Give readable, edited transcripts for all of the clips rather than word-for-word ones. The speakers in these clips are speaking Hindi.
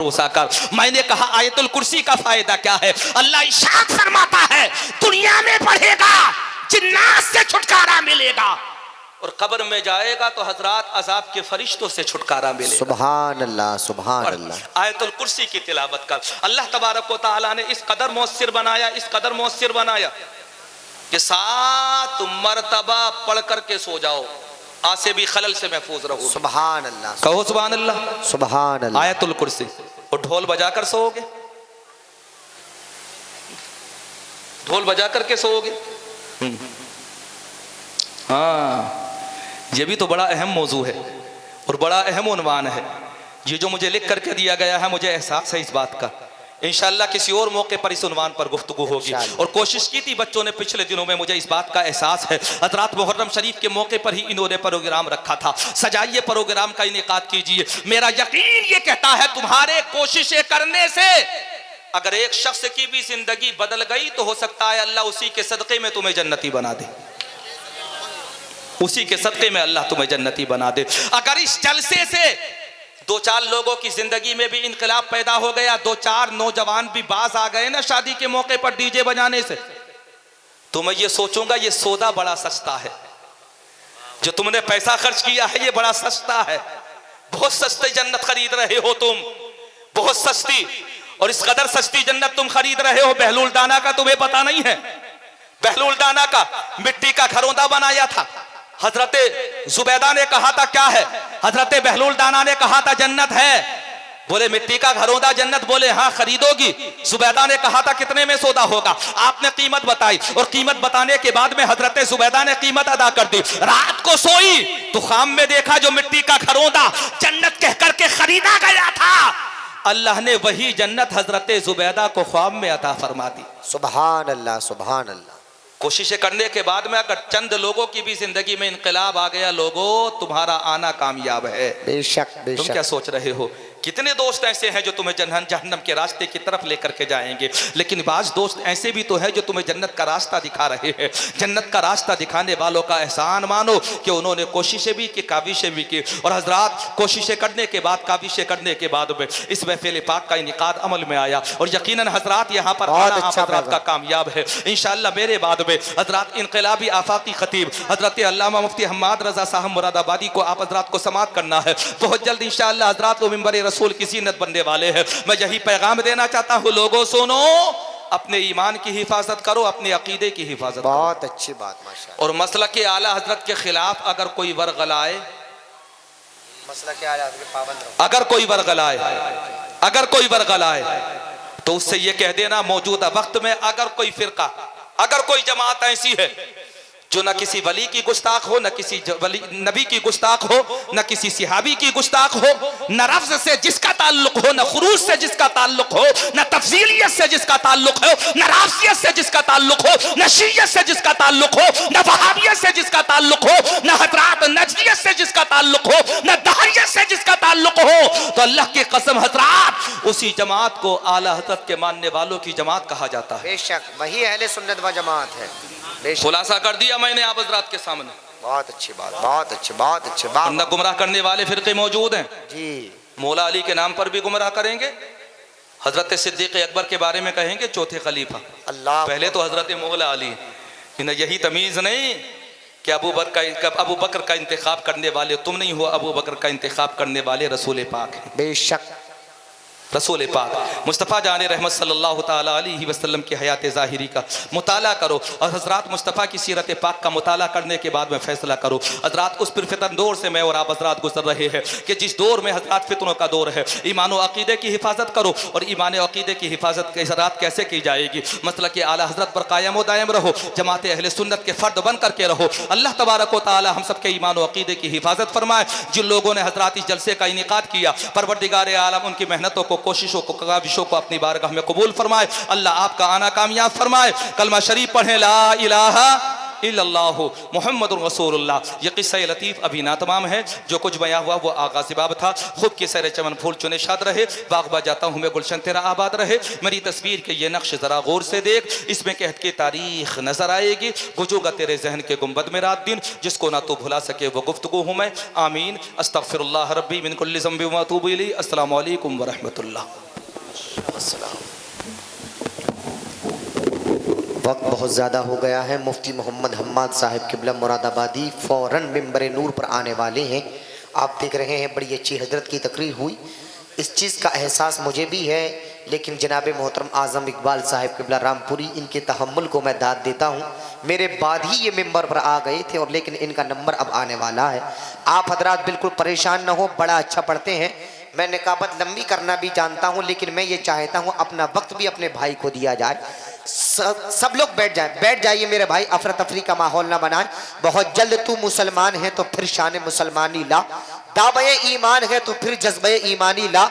भरोसा कर। मैंने कहा आयतुल कुर्सी का फायदा क्या है? अल्लाह इरशाद फरमाता है दुनिया में पढ़ेगा जिन्नात से छुटकारा मिलेगा और कब्र में जाएगा तो हजरात अजाब के फरिश्तों से छुटकारा मिलेगा। सुभान अल्लाह, सुभान अल्लाह। आयतुल कुर्सी की तिलावत कर। अल्लाह तबारक व तआला ने इस कदर मौसर बनाया, इस कदर मौसर बनाया कि 7 मरतबा पढ़ करके सो जाओ, आज से भी खलल से महफूज रहो। सुभान अल्लाह, कहो सुभान अल्लाह, सुभान अल्लाह। आयतुल कुर्सी। और ढोल बजाकर सोओगे, ढोल बजा करके सोओगे। हाँ, ये भी तो बड़ा अहम मौजू है और बड़ा अहम उन्वान है। ये जो मुझे लिख करके दिया गया है, मुझे एहसास है इस बात का। इंशाअल्लाह किसी और मौके पर इस उन्वान पर गुफ्तगू होगी। और कोशिश की थी बच्चों ने पिछले दिनों में, मुझे इस बात का एहसास है, हज़रात मुहर्रम शरीफ के मौके पर ही इन्होंने प्रोग्राम रखा था। सजाइए प्रोग्राम का इनेकाद कीजिए। मेरा यकीन ये कहता है तुम्हारे कोशिशें करने से अगर एक शख्स की भी जिंदगी बदल गई तो हो सकता है अल्लाह उसी के सदक़े में तुम्हें जन्नती बना दे, उसी के सदक़े में अल्लाह तुम्हें जन्नती बना दे। अगर इस जलसे से 2-4 लोगों की जिंदगी में भी इनकलाब पैदा हो गया, 2-4 नौजवान भी बाज आ गए ना शादी के मौके पर डीजे बजाने से, तो मैं ये सोचूंगा ये सौदा बड़ा सस्ता है, जो तुमने पैसा खर्च किया है ये बड़ा सस्ता है। बहुत सस्ती जन्नत खरीद रहे हो तुम, बहुत सस्ती। और इस कदर सस्ती जन्नत तुम खरीद रहे हो, बहलूल दाना का तुम्हें पता नहीं है? बहलूल दाना का मिट्टी का घरौंदा बनाया था। हजरत जुबैदा ने कहा था क्या है? हजरत बहलूल दाना ने कहा था जन्नत है। बोले मिट्टी का घरौंदा जन्नत? बोले हाँ खरीदोगी? जुबैदा ने कहा था कितने में सौदा होगा? आपने कीमत बताई और कीमत बताने के बाद में हजरत जुबैदा ने कीमत अदा कर दी। रात को सोई तो ख्वाब में देखा जो मिट्टी का घरौंदा जन्नत कह करके खरीदा गया था, अल्लाह ने वही जन्नत हजरत जुबैदा को ख्वाब में अता फरमा दी। सुभान अल्लाह, सुभान अल्लाह। कोशिशें करने के बाद में अगर चंद लोगों की भी जिंदगी में इनकलाब आ गया, लोगों तुम्हारा आना कामयाब है। बेशक, बेशक। तुम क्या सोच रहे हो? कितने दोस्त ऐसे हैं जो तुम्हें जहन्नम के रास्ते की तरफ लेकर के जाएंगे, लेकिन बाज दोस्त ऐसे भी तो है जो तुम्हें जन्नत का रास्ता दिखा रहे हैं। जन्नत का रास्ता दिखाने वालों का एहसान मानो कि उन्होंने कोशिशें भी की, काविशें भी की। और हजरात कोशिशें करने के बाद, काविशें करने के बाद में इस महफिल पाक का इनेकाद अमल में आया और यकीनन हजरात यहाँ पर आना आप हजरात का कामयाब है इंशाअल्लाह। मेरे बाद में हजरात इनकलाबी आफाकी खतीब हजरत अल्लामा मुफ्ती हम्माद रजा साहब मुरादाबादी को आप हजरात को समाअत करना है। बहुत जल्द इंशाअल्लाह हजरात को मिंबर रसूल की ज़ीनत बनने वाले हैं। मैं यही पैगाम देना चाहता हूँ, लोगों सुनो, अपने ईमान की हिफाजत करो, अपने अकीदे की हिफाजत करो। बहुत अच्छी बात माशाअल्लाह। और मसला के आला हजरत के खिलाफ अगर कोई वर्गलाए, मसला के आला हजरत पाबंद रहो। अगर कोई वर्गलाए, अगर कोई वर्गलाए तो उससे ये कह देना मौजूदा वक्त में अगर कोई फिरका, अगर कोई जमात ऐसी है जो न किसी वली की गुस्ताख हो, न किसी नबी की गुस्ताख हो, न किसी सिहाबी की गुस्ताख हो, न रफ्ज से जिसका ताल्लुक हो, न खुरूज से जिसका ताल्लुक हो, न तफसीलियत से जिसका ताल्लुक हो, न राफियत से जिसका ताल्लुक हो, न शियत से जिसका ताल्लुक हो, न वहाबियत से जिसका ताल्लुक हो, न हजरात नजदियत से जिसका ताल्लुक हो, न दहरियत से जिसका ताल्लुक हो, तो अल्लाह की कसम हजरात उसी जमात को आला हजरत के मानने वालों की जमात कहा जाता है। बेशक वही अहले सुन्नत व जमात है। खुलासा कर दिया मैंने आप हजरात के सामने। बहुत अच्छी बात, बहुत अच्छी, बहुत अच्छी बात। न गुमराह करने वाले फिरके मौजूद हैं जी। मौला अली के नाम पर भी गुमराह करेंगे, हजरत सिद्दीक अकबर के बारे में कहेंगे चौथे खलीफा। अल्लाह, पहले तो हजरत मौला अली। यही तमीज नहीं कि अबू बकर का इंतखाब करने वाले तुम नहीं हो, अबू बकर का इंतखाब करने वाले रसूल पाक हैं। बेशक रसूल पाक मुस्तफ़ा जान रहमत सल्लल्लाहु ताला अलैहि वसल्लम की हयात ज़ाहिरी का मुताला करो और हज़रात मुस्तफ़ा की सीरत पाक का मुताला करने के बाद में फ़ैसला करो। हज़रात उस फितन दौर से मैं और आप हज़रात गुजर रहे हैं कि जिस दौर में हज़रात फितनों का दौर है। ईमान व अक़ीदे की हिफाजत करो और ईमान व अक़ीदे की हिफाजत हज़रात कैसे की जाएगी? मतलब कि आला हज़रत पर कायम व दायम रहो, जमात अहले सुन्नत के फ़र्द बन करके रहो। अल्लाह तबारक व तआला हम सब के ईमान व अक़ीदे की हिफाजत फरमाए। जिन लोगों ने हज़रात इस जलसे का इनेकाद किया, परवरदिगार आलम उनकी मेहनतों को, कोशिशों को, काविशों को अपनी बारगाह में कबूल फरमाए। अल्लाह आपका आना कामयाब फरमाए। कलमा शरीफ पढ़े ला इलाहा इल्लल्लाहु मुहम्मदुर रसूलुल्लाह। ये किस्सा लतीफ़ अभी ना तमाम है, जो कुछ बयां हुआ वो आगाज़ बाब था। खुद के सर चमन फूल चुने शाद रहे, बागबा जाता हूँ मैं गुलशन तेरा आबाद रहे। मेरी तस्वीर के ये नक्श ज़रा गौर से देख, इसमें कहत की तारीख नज़र आएगी। गुजूगा तेरे जहन के गुंबद में रात दिन, जिसको ना तो भुला सके वो गुफ्तगू हूँ मैं। आमीन। अस्तग़फिरुल्लाह रब्बी मिन कुल्लि ज़ंबि व अतूबु इलैहि। अस्सलामु अलैकुम व रहमतुल्लाह। वक्त बहुत ज़्यादा हो गया है। मुफ्ती मोहम्मद हम्माद साहिब क़िबला मुरादाबादी फ़ौरन मिंबर नूर पर आने वाले हैं। आप देख रहे हैं बड़ी अच्छी हजरत की तकरीर हुई। इस चीज़ का एहसास मुझे भी है, लेकिन जनाब मोहतरम आज़म इकबाल साहिब क़िबला रामपुरी, इनके तहम्मुल को मैं दाद देता हूँ। मेरे बाद ही ये मिंबर पर आ गए थे, और लेकिन इनका नंबर अब आने वाला है। आप हजरात बिल्कुल परेशान न हो, बड़ा अच्छा पढ़ते हैं। मैं निकाबत लंबी करना भी जानता हूँ, लेकिन मैं ये चाहता हूँ अपना वक्त भी अपने भाई को दिया जाए। सब लोग बैठ जाइए मेरे भाई, अफरा तफरी का माहौल ना बनाए। बहुत जल्द तू मुसलमान है तो फिर शान मुसलमानी ला, दावे ईमान है तो फिर जज्बे ईमानी ला।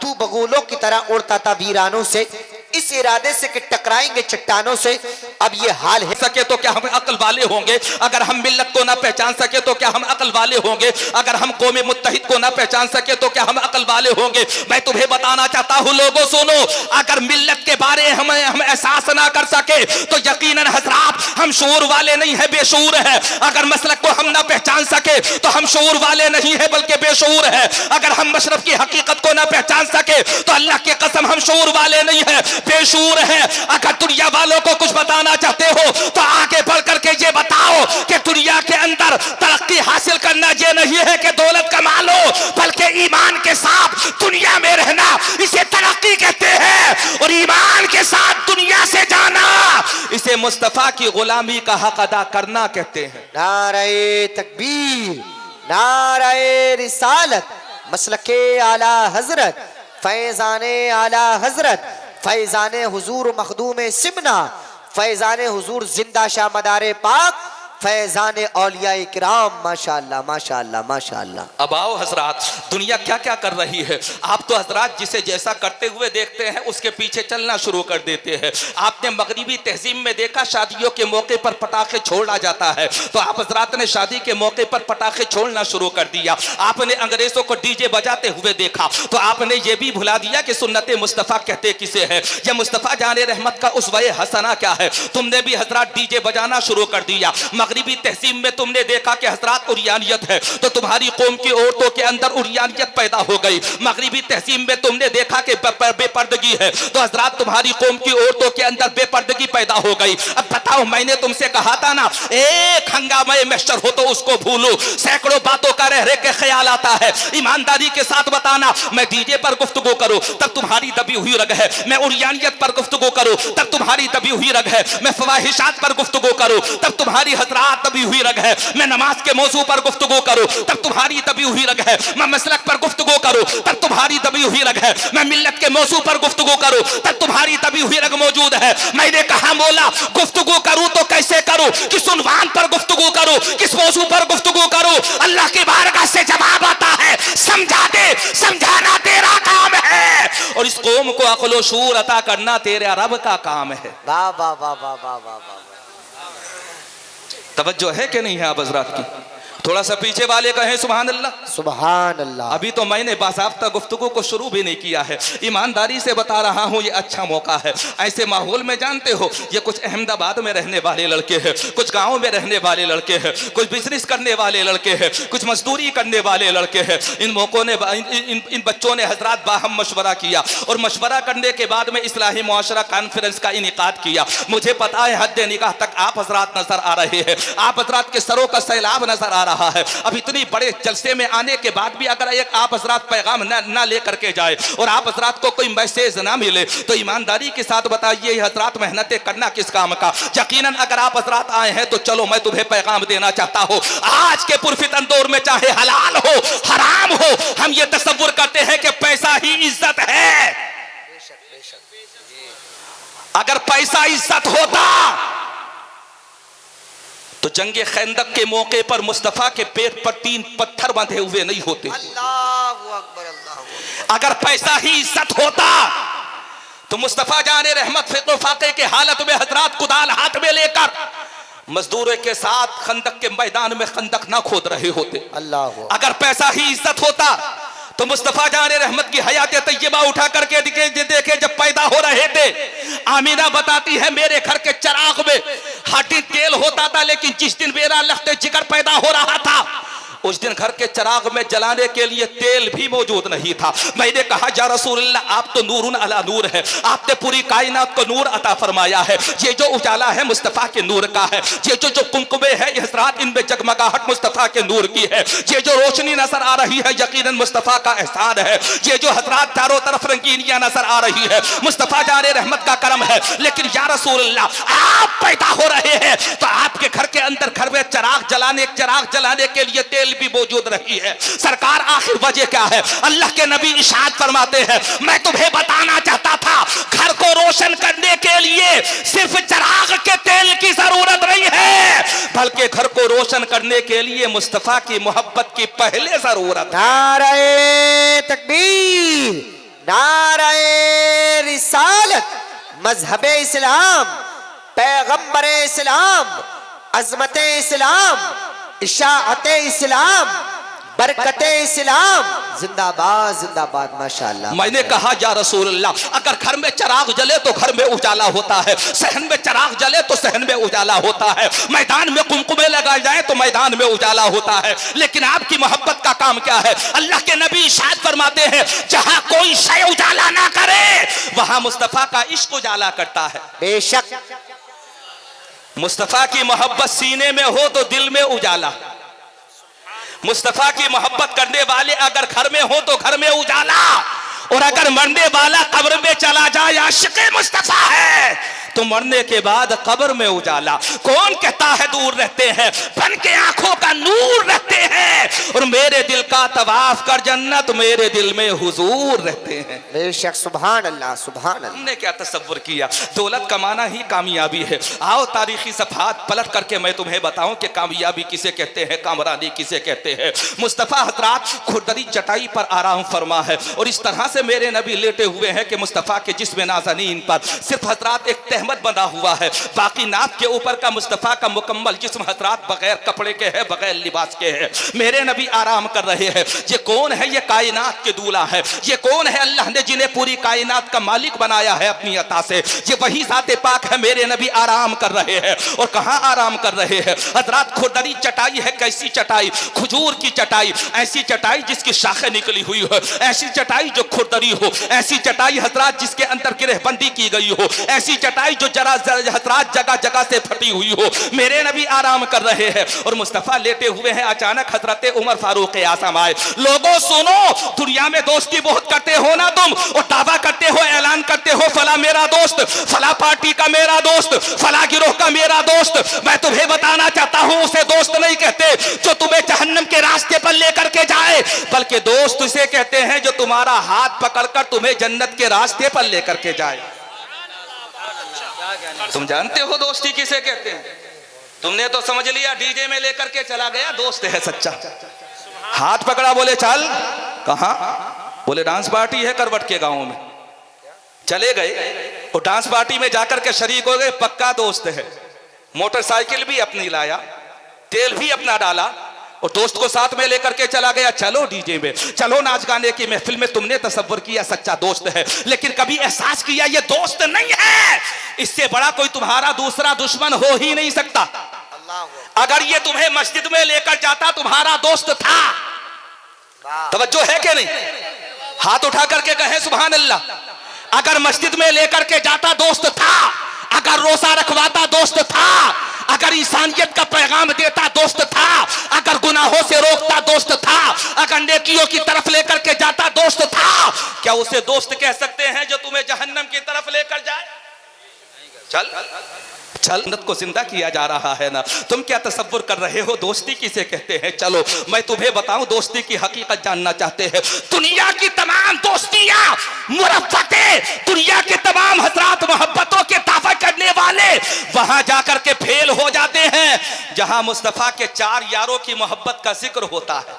तू बगुलों की तरह उड़ता था वीरानों से, इस इरादे से कि टकराएंगे चट्टानों से। अब ये हाल है सके तो क्या हम अक्ल वाले होंगे? अगर हम मिल्लत को ना पहचान सके तो क्या हम अक्ल वाले होंगे? अगर हम कौम मुत्तहिद को ना पहचान सके तो क्या हम अक्ल वाले होंगे? मैं तुम्हें बताना चाहता हूँ लोगों सुनो, अगर मिल्लत के बारे हम एहसास ना कर सके तो यकीनन हजरात हम शऊर वाले नहीं है, बेशऊर है। अगर मसलक को हम ना पहचान सके तो हम शऊर वाले नहीं है बल्कि बेशऊर है। अगर हम मशरफ की हकीकत को ना पहचान सके तो अल्लाह की कसम हम शऊर वाले नहीं है, बेशऊर है। अगर दुनिया वालों को कुछ बताना चाहते हो तो आगे बढ़ करके ये बताओ कि दुनिया के अंदर तरक्की हासिल करना ये नहीं है कि दौलत कमा लो, बल्कि ईमान के साथ दुनिया में रहना, इसे तरक्की कहते हैं। और ईमान के साथ दुनिया से जाना, इसे मुस्तफा की गुलामी का हक अदा करना कहते हैं। नारे तकबीर, नारे रिसालत, मसलके आला हजरत, फैजाने आला हजरत, फैजाने हुजूर मखदूम सिमना, फैजाने हुजूर जिंदा शाह मदारे पाक, फैजाने औलिया किराम। माशाअल्लाह माशाअल्लाह माशाअल्लाह। अब आओ हजरात, दुनिया क्या क्या कर रही है। आप तो हजरात जिसे जैसा करते हुए देखते हैं उसके पीछे चलना शुरू कर देते हैं। आपने मगरिबी तहजीब में देखा शादियों के मौके पर पटाखे छोड़ा जाता है, तो आप हजरात ने शादी के मौके पर पटाखे छोड़ना शुरू कर दिया। आपने अंग्रेजों को डीजे बजाते हुए देखा, तो आपने ये भी भुला दिया कि सुन्नत मुस्तफ़ा कहते किसे है, या मुस्तफ़ा जाने रहमत का उसवे हसना क्या है। तुमने भी हजरात डीजे बजाना शुरू कर दिया। मगरिबी तहजीब में तुमने देखा कि हजरात उरियानियत है, तो तुम्हारी कौम की औरतों के अंदर उरियानियत पैदा हो गई। मगरिबी तहजीब में तुमने देखा कि बेपर्दगी है, तो हजरात तुम्हारी कौम की औरतों के अंदर बेपर्दगी पैदा हो गई। अब बताओ, मैंने तुमसे कहा था ना, एक हंगामे महशर हो तो उसको भूलो, सैकड़ों बातों का रह के ख्याल आता है। ईमानदारी के साथ बताना, मैं डीजे पर गुफ्तगू करूं तब तुम्हारी दबी हुई रग है, मैं उरियानियत पर गुफ्तगू करूं तब तुम्हारी दबी हुई रग है, मैं फवाहिशात पर गुफ्तगू करूं तब तुम्हारी हजरात दबी हुई रग है, मैं नमाज के मौजू पर गुफ्तगू करूं तब तुम्हारी दबी हुई रग है, मैं मसलक पर गुफ्तगू करूं तब तुम्हारी दबी हुई रग है, मैं मिल्लत के मौजू पर गुफ्तगू करूं तब तुम्हारी दबी हुई रग मौजूद है। मैंने कहा मौला गुफ्तगू करूं तो कैसे करूं, किस उन्वान पर गुफ्तगू करूं, किस मौजू पर गुफ्तगू करूं? अल्लाह की बारगाह से जवाब आता है, समझा दे, समझाना तेरा काम है, और इस कौम को अक्ल व शूर अता करना तेरे रब का काम है। वाह वाह वाह वाह वाह वाह वाह। तवज्जो है कि नहीं है आप हजरात की? थोड़ा सा पीछे वाले कहें सुभान अल्लाह सुभान अल्लाह। अभी तो मैंने बासाफ्ता गुफ्तगू को शुरू भी नहीं किया है, ईमानदारी से बता रहा हूँ, ये अच्छा मौका है। ऐसे माहौल में जानते हो, ये कुछ अहमदाबाद में रहने वाले लड़के हैं, कुछ गाँव में रहने वाले लड़के हैं, कुछ बिजनेस करने वाले लड़के हैं, कुछ मजदूरी करने वाले लड़के हैं। इन मौकों ने इन बच्चों ने हजरात बाहम मशवरा किया, और मशवरा करने के बाद में इस्लाही मुआशरा कॉन्फ्रेंस का इनेकाद किया। मुझे पता है हद निगाह तक आप हजरात नजर आ रहे हैं, आप हजरात के सरों का सैलाब नजर आ रहा है। अब इतनी बड़े जलसे में आने के बाद भी अगर एक आप हजरात पैगाम ना लेकर के जाए और आप हजरात को कोई मैसेज ना मिले, तो ईमानदारी के साथ बताइए हजरात मेहनतें करना किस काम का। यकीनन अगर आप हजरात आए हैं तो चलो मैं तुम्हें पैगाम देना चाहता हूँ। आज के पुरफितन दौर में चाहे हलाल हो हराम हो, हम ये तसव्वुर करते हैं कि पैसा ही इज्जत है। अगर पैसा इज्जत होता तो जंगे खैंदक के मौके पर मुस्तफा के पेट पर 3 पत्थर बंधे हुए नहीं होते। अल्लाहु अकबर, अल्लाहु अकबर। अगर पैसा ही इज्जत होता तो मुस्तफा जाने रहमत फिक्र फाके के हालत में हजरात कुदाल हाथ में लेकर मजदूरों के साथ खंदक के मैदान में खंदक ना खोद रहे होते। अल्लाह अगर पैसा ही इज्जत होता तो मुस्तफा जान रहमत की हयात तैयबा उठा करके देखे जब पैदा हो रहे थे, आमीना बताती है मेरे घर के चिराग में हाटी तेल होता था, लेकिन जिस दिन मेरा लख्ते जिगर पैदा हो रहा था उस दिन घर के चिराग में जलाने के लिए तेल भी मौजूद नहीं था। मैंने कहा या रसूलल्लाह, आप तो नूरुन अला नूर है, आपने पूरी कायनात को नूर अता फरमाया है। ये जो उजाला है मुस्तफा के नूर का है, ये जो कुमकुमे है इस रात इनमें जगमगाहट मुस्तफा के नूर की है, ये जो रोशनी नजर आ रही है यकीनन मुस्तफा का एहसान है, ये जो हजरात चारों तरफ रंगीनियां नजर आ रही है मुस्तफा जाने रहमत का करम है। लेकिन या रसूलल्लाह, आप पैदा हो रहे हैं तो आपके घर के अंदर घर में चिराग जलाने के लिए तेल भी मौजूद रही है। सरकार आखिर वजह क्या है? अल्लाह के नबी इरशाद फरमाते हैं, मैं तुम्हें बताना चाहता था घर को रोशन करने के लिए सिर्फ चिराग के तेल की जरूरत नहीं है, बल्कि घर को रोशन करने के लिए मुस्तफा की मोहब्बत की पहले जरूरत। नारे तकबीर, नारे रिसालत, मजहबे इस्लाम, पैगंबरे इस्लाम, अजमते इस्लाम, इशाअते इस्लाम, बरकते इस्लाम, जिंदाबाद जिंदाबाद माशाअल्लाह। मैंने कहा या रसूलल्लाह, अगर घर में चिराग जले तो घर में उजाला होता है, सहन में चिराग जले तो सहन में उजाला होता है, मैदान में कुमकुमे लगाए जाए तो मैदान में उजाला होता है। लेकिन आपकी मोहब्बत का काम क्या है? अल्लाह के नबी इरशाद फरमाते हैं, जहां कोई शय उजाला ना करे वहां मुस्तफा का इश्क उजाला करता है। बेशक मुस्तफा की मोहब्बत सीने में हो तो दिल में उजाला, मुस्तफा की मोहब्बत करने वाले अगर घर में हो तो घर में उजाला, और अगर मरने वाला कब्र में चला जाए आशिक़े मुस्तफा है तो मरने के बाद कब्र में उजाला। कौन कहता है दूर रहते हैं, बन के आंखों का नूर रहते हैं, और मेरे दिल का तवाफ कर जन्नत मेरे दिल में हुजूर रहते हैं। बेशक, सुभान अल्लाह सुभान अल्लाह। हमने क्या तसव्वुर किया, दौलत कमाना ही कामयाबी है। आओ तारीखी सफात पलट करके मैं तुम्हें बताऊं कि कामयाबी किसे कहते हैं, कामरानी किसे कहते हैं। मुस्तफ़ा हजरात खुरदरी चटाई पर आराम फरमा है, और इस तरह से मेरे नबी लेटे हुए हैं कि मुस्तफ़ा के जिस्म नाज़नीन पर सिर्फ हजरात एक तहमत बंधा हुआ है, बाकी नाक के ऊपर का मुस्तफ़ा का मुकम्मल जिस्म हजरात बगैर कपड़े के है, बगैर लिबास के है। मेरे नबी आराम कर रहे हैं। ये कौन है? ये कायनात के दूल्हा है। ये कौन है? अल्लाह ने जिन्हें पूरी कायनात का मालिक बनाया है अपनी अता से, ये वही ज़ाते पाक है। मेरे नबी आराम कर रहे हैं, और कहाँ आराम कर रहे हैं हजरात? खुरदरी चटाई है। कैसी चटाई? खजूर की चटाई, ऐसी चटाई जिसकी शाखें निकली हुई हो, ऐसी चटाई जो खुरदरी हो, ऐसी चटाई हजरात जिसके अंदर गिरहबंदी की गई हो, ऐसी चटाई जो जरा हजरात जगह जगह से फटी हुई हो। मेरे नबी आराम कर रहे हैं और मुस्तफ़ा लेटे हुए हैं। अचानक हजरत उमर फारूक आज़म आए। लोगों सुनो, दुनिया में दोस्ती बहुत करते हो ना तुम, और दावा करते हो, ऐलान करते हो, फला मेरा दोस्त, फला पार्टी का मेरा दोस्त, फला गिरोह का मेरा दोस्त। मैं तुम्हें बताना चाहता हूं, उसे दोस्त नहीं कहते जो तुम्हें जहन्नम के रास्ते पर लेकर के जाए, बल्कि दोस्त उसे कहते हैं जो तुम्हारा हाथ पकड़कर तुम्हें जन्नत के रास्ते पर लेकर के जाए। तुम जानते हो दोस्ती किसे कहते हैं? तुमने तो समझ लिया डीजे में लेकर के चला गया, दोस्त है सच्चा। हाथ पकड़ा, बोले चल, कहां? बोले डांस पार्टी है करवट के गांव में। चले गए और डांस पार्टी में जाकर के शरीक हो गए। पक्का दोस्त है। मोटरसाइकिल भी अपनी लाया, तेल भी अपना डाला, और दोस्त को साथ में लेकर के चला गया। चलो डीजे में, चलो नाच गाने की महफिल में। तुमने तसव्वुर किया सच्चा दोस्त है, लेकिन कभी एहसास किया ये दोस्त नहीं है। इससे बड़ा कोई तुम्हारा दूसरा दुश्मन हो ही नहीं सकता। अगर ये तुम्हें मस्जिद में लेकर जाता तुम्हारा दोस्त था। तवज्जो है कि नहीं? हाथ उठा करके कहें सुभान अल्लाह। अगर मस्जिद में लेकर के जाता दोस्त था, अगर रोजा रखवाता दोस्त था, अगर इंसानियत का पैगाम देता दोस्त था, अगर गुनाहों से रोकता दोस्त था, अगर नेकियों की तरफ लेकर के जाता दोस्त था। क्या उसे दोस्त कह सकते हैं जो तुम्हें जहन्नम की तरफ लेकर जाए? चल चल, जन्नत को जिंदा किया जा रहा है ना। तुम क्या तसव्वुर कर रहे हो दोस्ती किसे कहते हैं? चलो मैं तुम्हें बताऊं, दोस्ती की हकीकत जानना चाहते हैं? दुनिया की तमाम दोस्तियां मुरफ़्फ़तें, दुनिया के तमाम हजरात मोहब्बतों के दावा करने वाले वहां जाकर के फेल हो जाते हैं जहां मुस्तफ़ा के चार यारों की मोहब्बत का जिक्र होता है।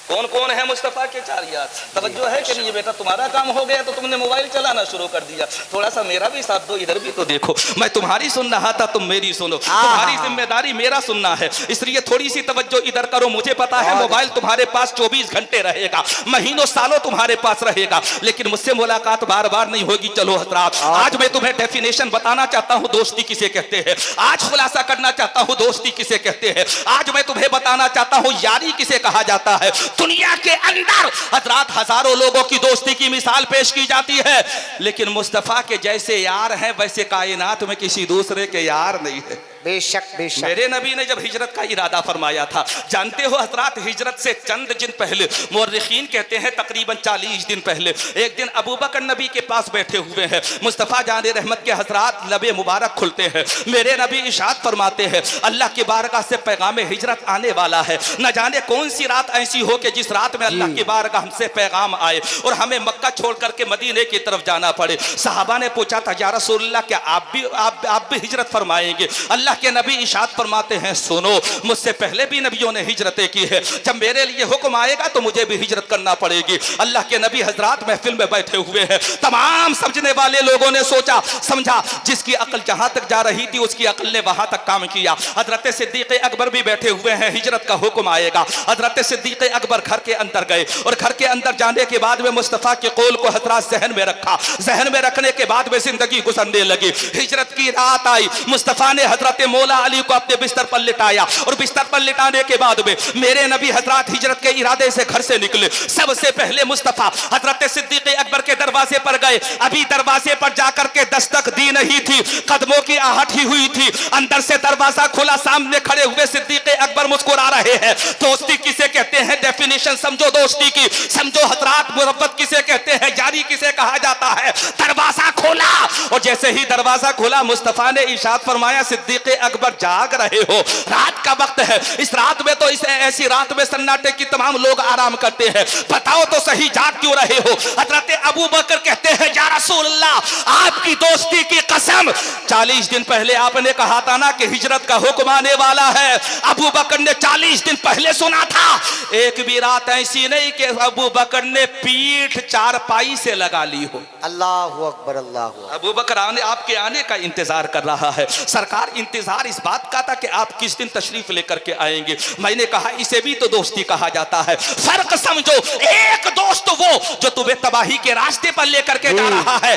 कौन कौन है मुस्तफ़ा के चार यार? तवज्जो है कि नहीं बेटा? तुम्हारा काम हो गया तो तुमने मोबाइल चलाना शुरू कर दिया, थोड़ा सा मेरा भी साथ दो, इधर भी तो देखो। मैं तुम्हारी सुन रहा था, तुम मेरी सुनो। तुम्हारी जिम्मेदारी मेरा सुनना है, इसलिए थोड़ी सी तवज्जो इधर करो। मुझे पता है मोबाइल तुम्हारे पास 24 घंटे रहेगा, महीनों सालों तुम्हारे पास रहेगा, लेकिन मुझसे मुलाकात बार बार नहीं होगी। चलो हजरात, आज मैं तुम्हें डेफिनेशन बताना चाहता हूँ दोस्ती किसे कहते हैं। आज खुलासा करना चाहता हूँ दोस्ती किसे कहते हैं। आज मैं तुम्हें बताना चाहता हूँ यारी किसे कहा जाता है। दुनिया के अंदर हजरात हजारों लोगों की दोस्ती की मिसाल पेश की जाती है, लेकिन मुस्तफा के जैसे यार हैं वैसे कायनात में किसी दूसरे के यार नहीं है। बेशक बेशक। मेरे नबी ने जब हिजरत का इरादा फरमाया था, जानते हो हजरात, हिजरत से चंद दिन पहले, मुर्रिखीन कहते हैं तकरीबन 40 दिन पहले, एक दिन अबू बकर नबी के पास बैठे हुए हैं। मुस्तफ़ा जाने रहमत के हजरात लबे मुबारक खुलते हैं। मेरे नबी इशाद फरमाते हैं, अल्लाह की बारगाह से पैगाम हिजरत आने वाला है। न जाने कौन सी रात ऐसी हो कि जिस रात में अल्लाह की बारगाह हमसे पैगाम आए और हमें मक्का छोड़ करके मदीने की तरफ जाना पड़े। सहाबा ने पूछा था, या रसूलल्लाह, क्या आप भी हिजरत फरमाएंगे? अल्लाह के नबी इशाद फरमाते हैं, सुनो, मुझसे पहले भी नबियों ने हिजरतें की है, जब मेरे लिए हुक्म आएगा तो मुझे भी हिजरत करना पड़ेगी। अल्लाह के नबी हजरात महफिल में बैठे हुए हैं। तमाम समझने वाले लोगों ने सोचा समझा, जिसकी अकल जहां तक जा रही थी उसकी अकल ने वहां तक काम किया। हजरत सिद्दीक अकबर भी बैठे हुए हैं, हिजरत का हुक्म आएगा। हजरत सिद्दीक अकबर घर के अंदर गए और घर के अंदर जाने के बाद में मुस्तफा के कौल को हजरात जहन में रखा। जहन में रखने के बाद में जिंदगी गुजरने लगी। हिजरत की रात आई, मुस्तफा ने हजरत मौला अली को अपने बिस्तर पर लिटाया और बिस्तर पर लिटाने के बाद में मेरे नबी हजरत हिजरत के इरादे से घर से निकले। सबसे पहले मुस्तफा हजरत सिद्दीक अकबर के दरवाजे पर गए। अभी दरवाजे पर जाकर के दस्तक दी नहीं थी, कदमों की आहट ही हुई थी। अंदर से दरवाजा खुला, सामने खड़े हुए सिद्दीक अकबर मुस्कुरा रहे हैं। दोस्ती किसे कहते हैं? डेफिनेशन समझो दोस्ती की, समझो हजरात। मोहब्बत किसे कहते हैं? यारी किसे कहा जाता है? दरवाजा खोला और जैसे ही दरवाजा खोला मुस्तफा ने इरशाद फरमाया, सिद्दीक अकबर जाग रहे हो, रात का वक्त है। इस रात में तो ऐसी रात में सन्नाटे की तमाम लोग आराम करते हैं, बताओ तो सही जाग क्यों रहे हो? हजरत अबू बकर कहते हैं, या रसूल अल्लाह, आपकी दोस्ती की कसम, 40 दिन पहले आपने कहा था ना कि हिजरत का हुक्म आने वाला है। अबू बकर ने 40 दिन पहले सुना था। एक भी रात ऐसी नहीं कि अबू बकर ने पीठ चारपाई से लगा ली हो। अल्लाहु अकबर, अल्लाहु अकबर। अबू बकर आपके आने का इंतजार कर रहा है। सरकार इंतजार इस बात का था कि आप किस दिन तशरीफ लेकर के आएंगे। मैंने कहा इसे भी तो दोस्ती कहा जाता है। फर्क समझो, एक दोस्त वो जो तुम्हें तबाही के रास्ते पर लेकर के जा रहा है,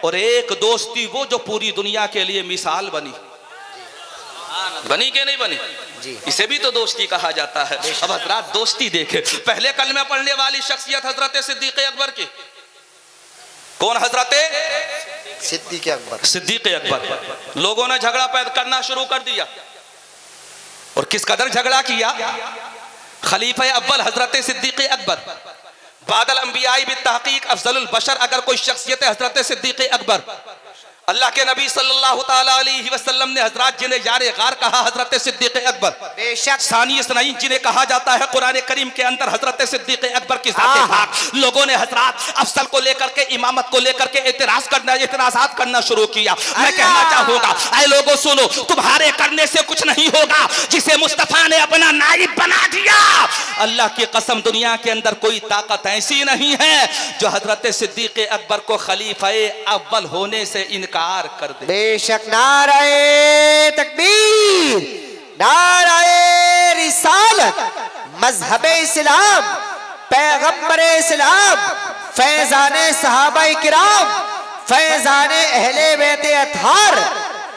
और एक दोस्ती वो जो पूरी दुनिया के लिए मिसाल बनी के नहीं बनी जी, इसे भी तो दोस्ती कहा जाता है। अब हजरात दोस्ती देखे, पहले कलमा पढ़ने वाली शख्सियत हजरत सिद्दीक अकबर की। कौन? हजरत सिद्दीक अकबर। सिद्दीक अकबर। लोगों ने झगड़ा पैदा करना शुरू कर दिया, और किस कदर झगड़ा किया? खलीफा अव्वल हजरत सिद्दीक अकबर, बादल अंबियाई बित्तहकीक अफजलुल बशर अगर कोई शख्सियत है हजरत सिद्दीक अकबर। अल्लाह के नबी सल्लल्लाहु ताला अलैहि वसल्लम ने हजरत जिन्हें यारे गार कहा हजरत सिद्दीक अकबर, बेशक सानी इसनाइन जिन्हें कहा जाता है कुरान करीम के अंदर हजरत सिद्दीक अकबर की जाते पाक। लोगों ने हजरत अफसल को लेकर के, इमामत को लेकर के एतराज़ात करना शुरू किया। मैं कहना चाहूंगा, ऐ लोगों सुनो, तुम्हारे करने से कुछ नहीं होगा। जिसे मुस्तफा ने अपना नाइब बना दिया, अल्लाह की कसम दुनिया के अंदर कोई ताकत ऐसी नहीं है जो हजरत सिद्दीक अकबर को खलीफा अव्वल होने से इनकार कर दे। बेशक। नाराए तकबीर, नाराए रिसालत, मजहबे इस्लाम, पैगंबरे इस्लाम, फैजाने सहाबाए किराम, फैजाने अहले बैते अतहार,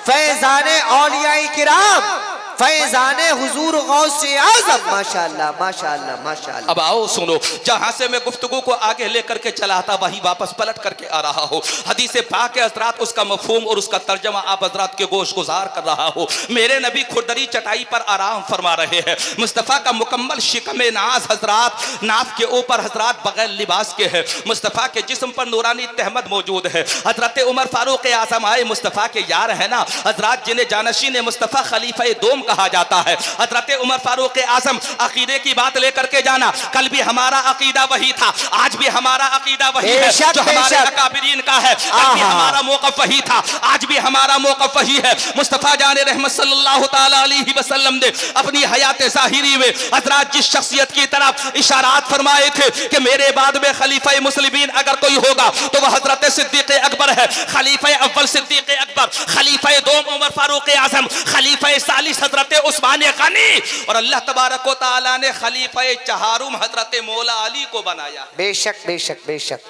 फैजाने औलियाए किराम, फैजाने हुजूर गौसे आज़म। माशाअल्लाह, माशाअल्लाह, माशाअल्लाह। अब आओ सुनो, जहां से मैं गुफ्तगू को आगे लेकर के चला था वही वापस पलट करके आ रहा हो। हदीस पाक हजरात, उसका मफहूम और उसका तर्जमा आप हजरात के गोश गुजार कर रहा हो। मेरे नबी खुरदरी चटाई पर आराम फरमा रहे हैं। मुस्तफ़ा का मुकम्मल शिकम नाज हजरात नाफ के ऊपर हजरात बगैर लिबास के है। मुस्तफ़ा के जिस्म पर नूरानी तहमद मौजूद है। हजरत उमर फारूक आज़म आए, मुस्तफ़ा के यार है ना हजरात, जिन्हें जानशीन मुस्तफ़ा खलीफा दोम कहा जाता है। हजरत उमर फारूक आजम अकीदे की बात लेकर के जाना, कल भी हमारा अकीदा वही था, आज भी हमारा अकीदा वही है जो हमारे अकाबिरीन का है। कल भी हमारा मौक़िफ़ वही था, आज भी हमारा मौक़िफ़ वही है। मुस्तफ़ा जान रहमत सल्लल्लाहु ताला अलैहि वसल्लम ने अपनी हयात ज़ाहिरी में हजरत जिस शख्सियत की तरफ इशारात फरमाए थे कि मेरे बाद में खलीफा मुस्लिमीन अगर कोई होगा तो वह हजरत सिद्दीक़ अकबर है। खलीफा अव्वल सिद्दीक़ अकबर, खलीफा दोम उमर फारूक आज़म, खलीफा सालिस हजरत उस्मान गनी, और अल्लाह तबारक व तआला ने खलीफा चहारुम हजरत मौला अली को बनाया। बेशक बेशक बेशक।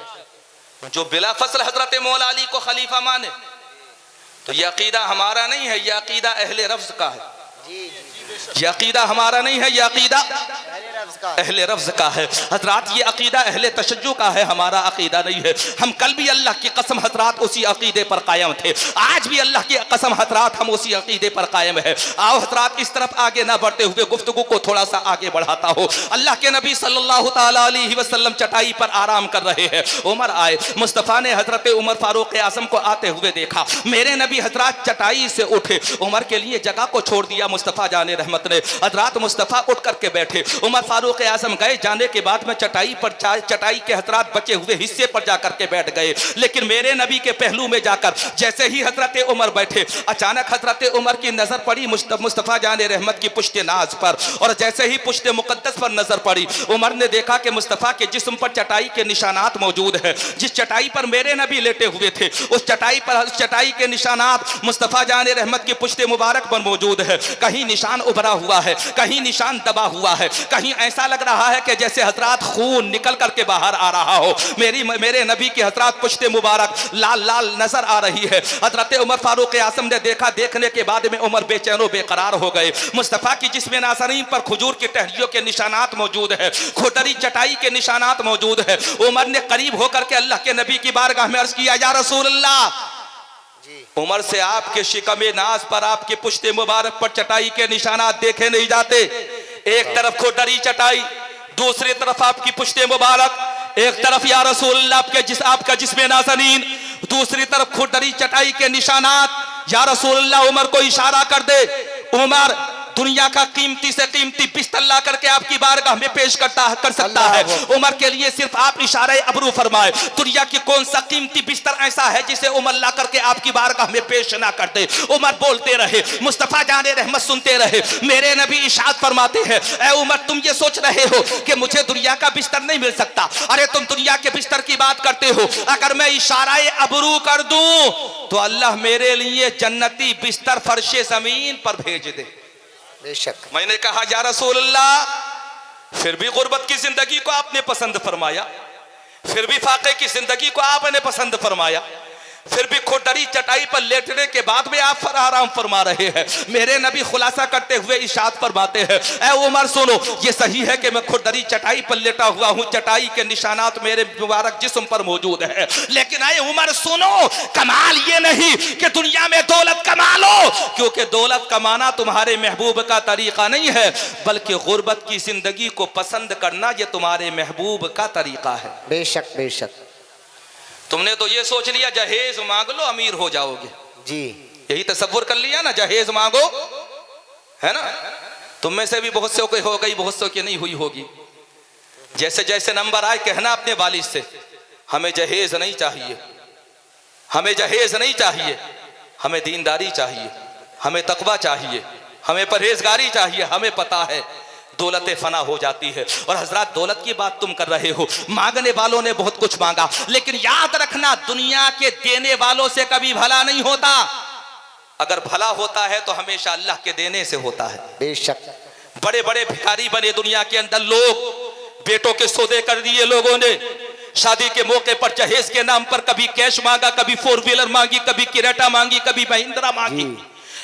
जो बिला फसल हजरत मौला अली को खलीफा माने तो यह अकीदा हमारा नहीं है, यह अकीदा अहले रफ्ज़ का है। यह अकीदा हमारा नहीं है, यह अकीदा अहले रफ्ज़ का है। हजरात ये अकीदा अहले तशज्जुह का है, हमारा अकीदा नहीं है। हम कल भी अल्लाह की कसम हजरात उसी अकीदे पर कायम थे, आज भी अल्लाह की कसम हजरात हम उसी अकीदे पर कायम है। आओ हजरात इस तरफ आगे ना बढ़ते हुए गुफ्तगू को थोड़ा सा आगे बढ़ाता हो। अल्लाह के नबी सल्लल्लाहु ताला अलैहि वसल्लम चटाई पर आराम कर रहे हैं। उमर आए, मुस्तफ़ा ने हजरत उमर फारूक आज़म को आते हुए देखा। मेरे नबी हजरात चटाई से उठे, उमर के लिए जगह को छोड़ दिया मुस्तफ़ा जाने रहमत ने। हजरात मुस्तफ़ा उठ करके बैठे, उमर फारूक आज़म गए, जाने के बाद में चटाई के हजरात बचे हुए हिस्से पर जाकर के बैठ गए। लेकिन मेरे नबी के पहलू में जाकर जैसे ही हजरत उमर बैठे, अचानक हजरत उमर की नजर पड़ी मुस्तफ़ा जाने रहमत की पुश्त नाज पर, और जैसे ही पुश्त मुकद्दस पर नजर पड़ी, उमर ने देखा कि मुस्तफ़ा के जिस्म पर चटाई के निशानात मौजूद है। जिस चटाई पर मेरे नबी लेटे हुए थे उस चटाई के निशानात मुस्तफ़ा जाने रहमत की पुश्त मुबारक पर मौजूद है। कहीं निशान उभरा हुआ है, कहीं निशान दबा हुआ है, कहीं ऐसा लग रहा है कि जैसे हजरात खून निकल करके बाहर आ रहा हो। मेरे नबी की हजरात पुश्ते मुबारक लाल लाल नजर आ रही है। हजरत उमर फारूक आज़म ने देखा, देखने के बाद में उमर बेचैनो बेकरार हो गए। मुस्तफ़ा की जिस्म नाज़रीन पर खजूर की टहनियों के निशानात मौजूद है, खुदरी चटाई के निशानात मौजूद है। उमर ने करीब होकर के अल्लाह के नबी की बारगाह में अर्ज किया, या रसूल अल्लाह, उमर से आपके शिकमे नाज पर, आपके पुश्ते मुबारक पर चटाई के निशानात देखे नहीं जाते। एक तरफ खुदरी चटाई, दूसरी तरफ आपकी पुश्ते मुबारक, एक तरफ या रसूल अल्लाह आपका जिस्म नाज़रीन, दूसरी तरफ खुदरी चटाई के निशानात। या रसूल अल्लाह, उमर को इशारा कर दे। उमर दुनिया का कीमती से कीमती बिस्तर ला करके आपकी बारगाह में पेश कर सकता है। उमर के लिए सिर्फ आप इशारे अबरू फरमाए। दुनिया की कौन सा कीमती बिस्तर ऐसा है जिसे उमर ला करके आपकी बारगाह में पेश ना करते। उमर बोलते रहे, मुस्तफ़ा जाने रहमत सुनते रहे। मेरे नबी इशाद फरमाते हैं, ए उमर, तुम ये सोच रहे हो कि मुझे दुनिया का बिस्तर नहीं मिल सकता? अरे तुम दुनिया के बिस्तर की बात करते हो, अगर मैं इशारे अबरू कर दूं तो अल्लाह मेरे लिए जन्नती बिस्तर फर्शे जमीन पर भेज दे। बेशक। मैंने कहा, या रसूल अल्लाह, फिर भी गुर्बत की जिंदगी को आपने पसंद फरमाया, फिर भी फाके की जिंदगी को आपने पसंद फरमाया, फिर भी खुदरी चटाई पर लेटने के बाद भी आप आराम फरमा रहे हैं। मेरे नबी खुलासा करते हुए इशाद फरमाते हैं, ए उमर सुनो, ये सही है कि मैं खुदरी चटाई पर लेटा हुआ हूँ, चटाई के निशानात मेरे मुबारक जिस्म पर मौजूद है, लेकिन ए उमर सुनो, कमाल ये नहीं कि दुनिया में दौलत कमा लो, क्योंकि दौलत कमाना तुम्हारे महबूब का तरीका नहीं है, बल्कि गुर्बत की जिंदगी को पसंद करना ये तुम्हारे महबूब का तरीका है। बेशक बेशक। तुमने तो ये सोच लिया जहेज मांग लो अमीर हो जाओगे जी, यही तसव्वुर कर लिया ना, जहेज मांगो, है ना। तुम में से भी बहुत से हो गई, बहुत से की नहीं हुई होगी। जैसे जैसे नंबर आए कहना अपने वालिद से, हमें जहेज नहीं चाहिए, हमें जहेज नहीं चाहिए, हमें दीनदारी चाहिए, हमें तकवा चाहिए, हमें परहेजगारी चाहिए। हमें पता है दौलत फना हो जाती है। और हजरत दौलत की बात तुम कर रहे हो, मांगने वालों ने बहुत कुछ मांगा, लेकिन याद रखना दुनिया के देने वालों से कभी भला नहीं होता। अगर भला होता है तो हमेशा अल्लाह के देने से होता है। बेशक। बड़े बड़े भिखारी बने दुनिया के अंदर लोग, बेटों के सौदे कर दिए लोगों ने, शादी के मौके पर जहेज के नाम पर कभी कैश मांगा, कभी 4 व्हीलर मांगी, कभी किरेटा मांगी, कभी महिंद्रा मांगी,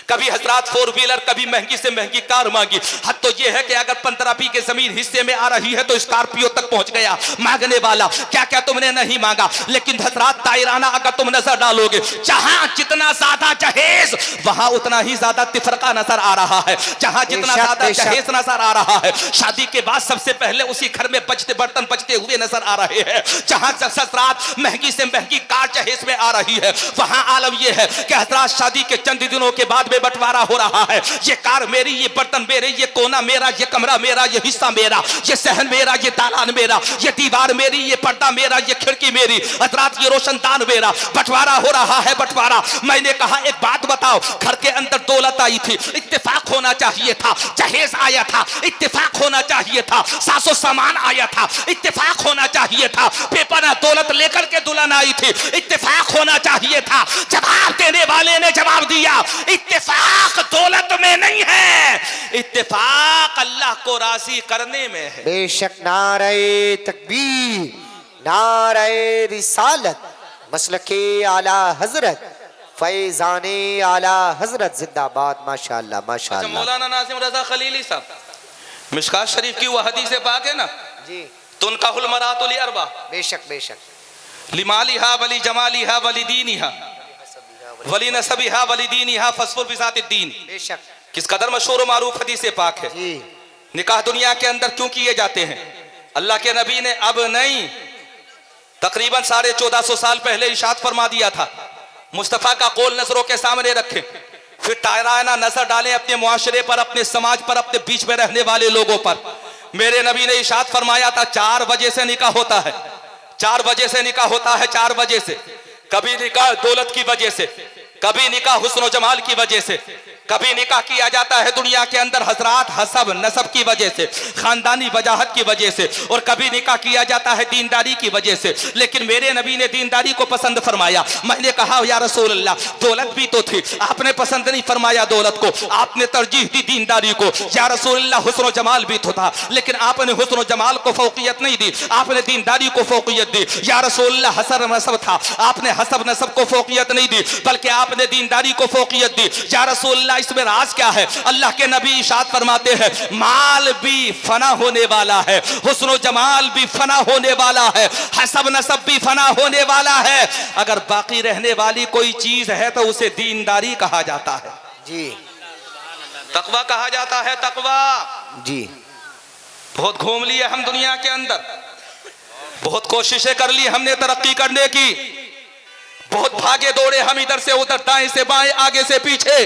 कभी हजरात 4 व्हीलर, कभी महंगी से महंगी कार मांगी। हद तो यह है कि अगर 15 पी के जमीन हिस्से में आ रही है तो स्कॉर्पियो तक पहुंच गया मांगने वाला। क्या क्या तुमने नहीं मांगा, लेकिन हजरात तायराना अगर तुम नजर डालोगे, जहां जितना ज्यादा जहेज वहां उतना ही ज्यादा तिफरका नजर आ रहा है। जहां जितना ज्यादा जहेज नजर आ रहा है, शादी के बाद सबसे पहले उसी घर में बर्तन बचते हुए नजर आ रहे हैं। जहां हजरात महंगी से महंगी कार जहेज में आ रही है, वहां आलम यह है कि हजरात शादी के चंद दिनों के बाद में बंटवारा हो रहा है। ये कार मेरी, ये बर्तन मेरे, ये कोना मेरा, ये कमरा मेरा, ये हिस्सा मेरा, ये सहन मेरा, ये दालान मेरा, ये दीवार मेरी, ये पर्दा मेरा, ये खिड़की मेरी, हजरात ये रोशनदान मेरा। बंटवारा हो रहा है, बंटवारा। मैंने कहा एक बात बताओ, घर के अंदर दौलत आई थी, इत्तेफाक होना चाहिए था। जहेज आया था, इत्तेफाक होना चाहिए था। सासो सामान आया था, इत्तेफाक होना चाहिए था। पेपर दौलत लेकर के दुल्हन आई थी, इत्तेफाक होना चाहिए था। जवाब देने वाले ने जवाब दिया, इत्तेफाक दौलत में नहीं है, इत्तेफाक अल्लाह को राजी करने में है। बेशक नारे तकबीर, नारे रिसालत, मसलके आला हजरत, फैजाने आला हजरत जिंदाबाद। माशाअल्लाह माशाअल्लाह। मौलाना नासिम रजा खलीली साहब, मिशकात शरीफ की वह हदीस पाक है ना जी, तुनकाहुल मरातुल अरबा, बेशक बेशक, लिमालिहा वली जमालिहा वली दीनिहा वली नसबिहा वली दीनिहा फस्फुर बिज़ातिद्दीन। बेशक किस कदर मशहूर मारूफ हदीस पाक है। जी। निकाह दुनिया के अंदर क्यों किए जाते हैं? अल्लाह के नबी ने अब नहीं, तकरीबन 1450 साल पहले इरशाद फरमा दिया था, मुस्तफ़ा का कौल नजरों के सामने रखें, फिर तायराना नजर डालें अपने मुआशरे पर, अपने समाज पर, अपने बीच में रहने वाले लोगों पर। मेरे नबी ने इरशाद फरमाया था 4 बजे से निकाह होता है, 4 बजे से निकाह होता है, 4 बजे से। कभी निकाह दौलत की वजह से, कभी निकाह हुस्न जमाल की वजह से, कभी निकाह किया जाता है दुनिया के अंदर हजरात हसब नसब की वजह से, खानदानी वजाहत की वजह से, और कभी निकाह किया जाता है दीनदारी की वजह से। लेकिन मेरे नबी ने दीनदारी को पसंद फरमाया। मैंने कहा या रसूल अल्लाह, दौलत भी तो थी, आपने पसंद नहीं फरमाया दौलत को, आपने तरजीह दी दीनदारी को। या रसूल अल्लाह, हुस्न जमाल भी तो था, लेकिन आपने हुस्न जमाल को फौकियत नहीं दी, आपने दीनदारी को फौकियत दी। या रसूल अल्लाह, हसब नसब था, आपने हसब नसब को फौकियत नहीं दी, बल्कि आपने दीनदारी को फौकियत दी। या रसूल अल्लाह, इसमें राज क्या है? अल्लाह के नबी इरशाद फरमाते हैं, माल भी फना होने वाला है, हुस्न जमाल भी फना होने वाला है, हसब नसब भी फना होने वाला है। अगर बाकी रहने वाली कोई चीज है तो उसे दीनदारी कहा जाता है जी, तकवा कहा जाता है, तकवा जी। बहुत घूम लिए हम दुनिया के अंदर, बहुत कोशिशें कर ली हमने तरक्की करने की, बहुत भागे दौड़े हम इधर से उधर, दाएं से बाएं, आगे से पीछे,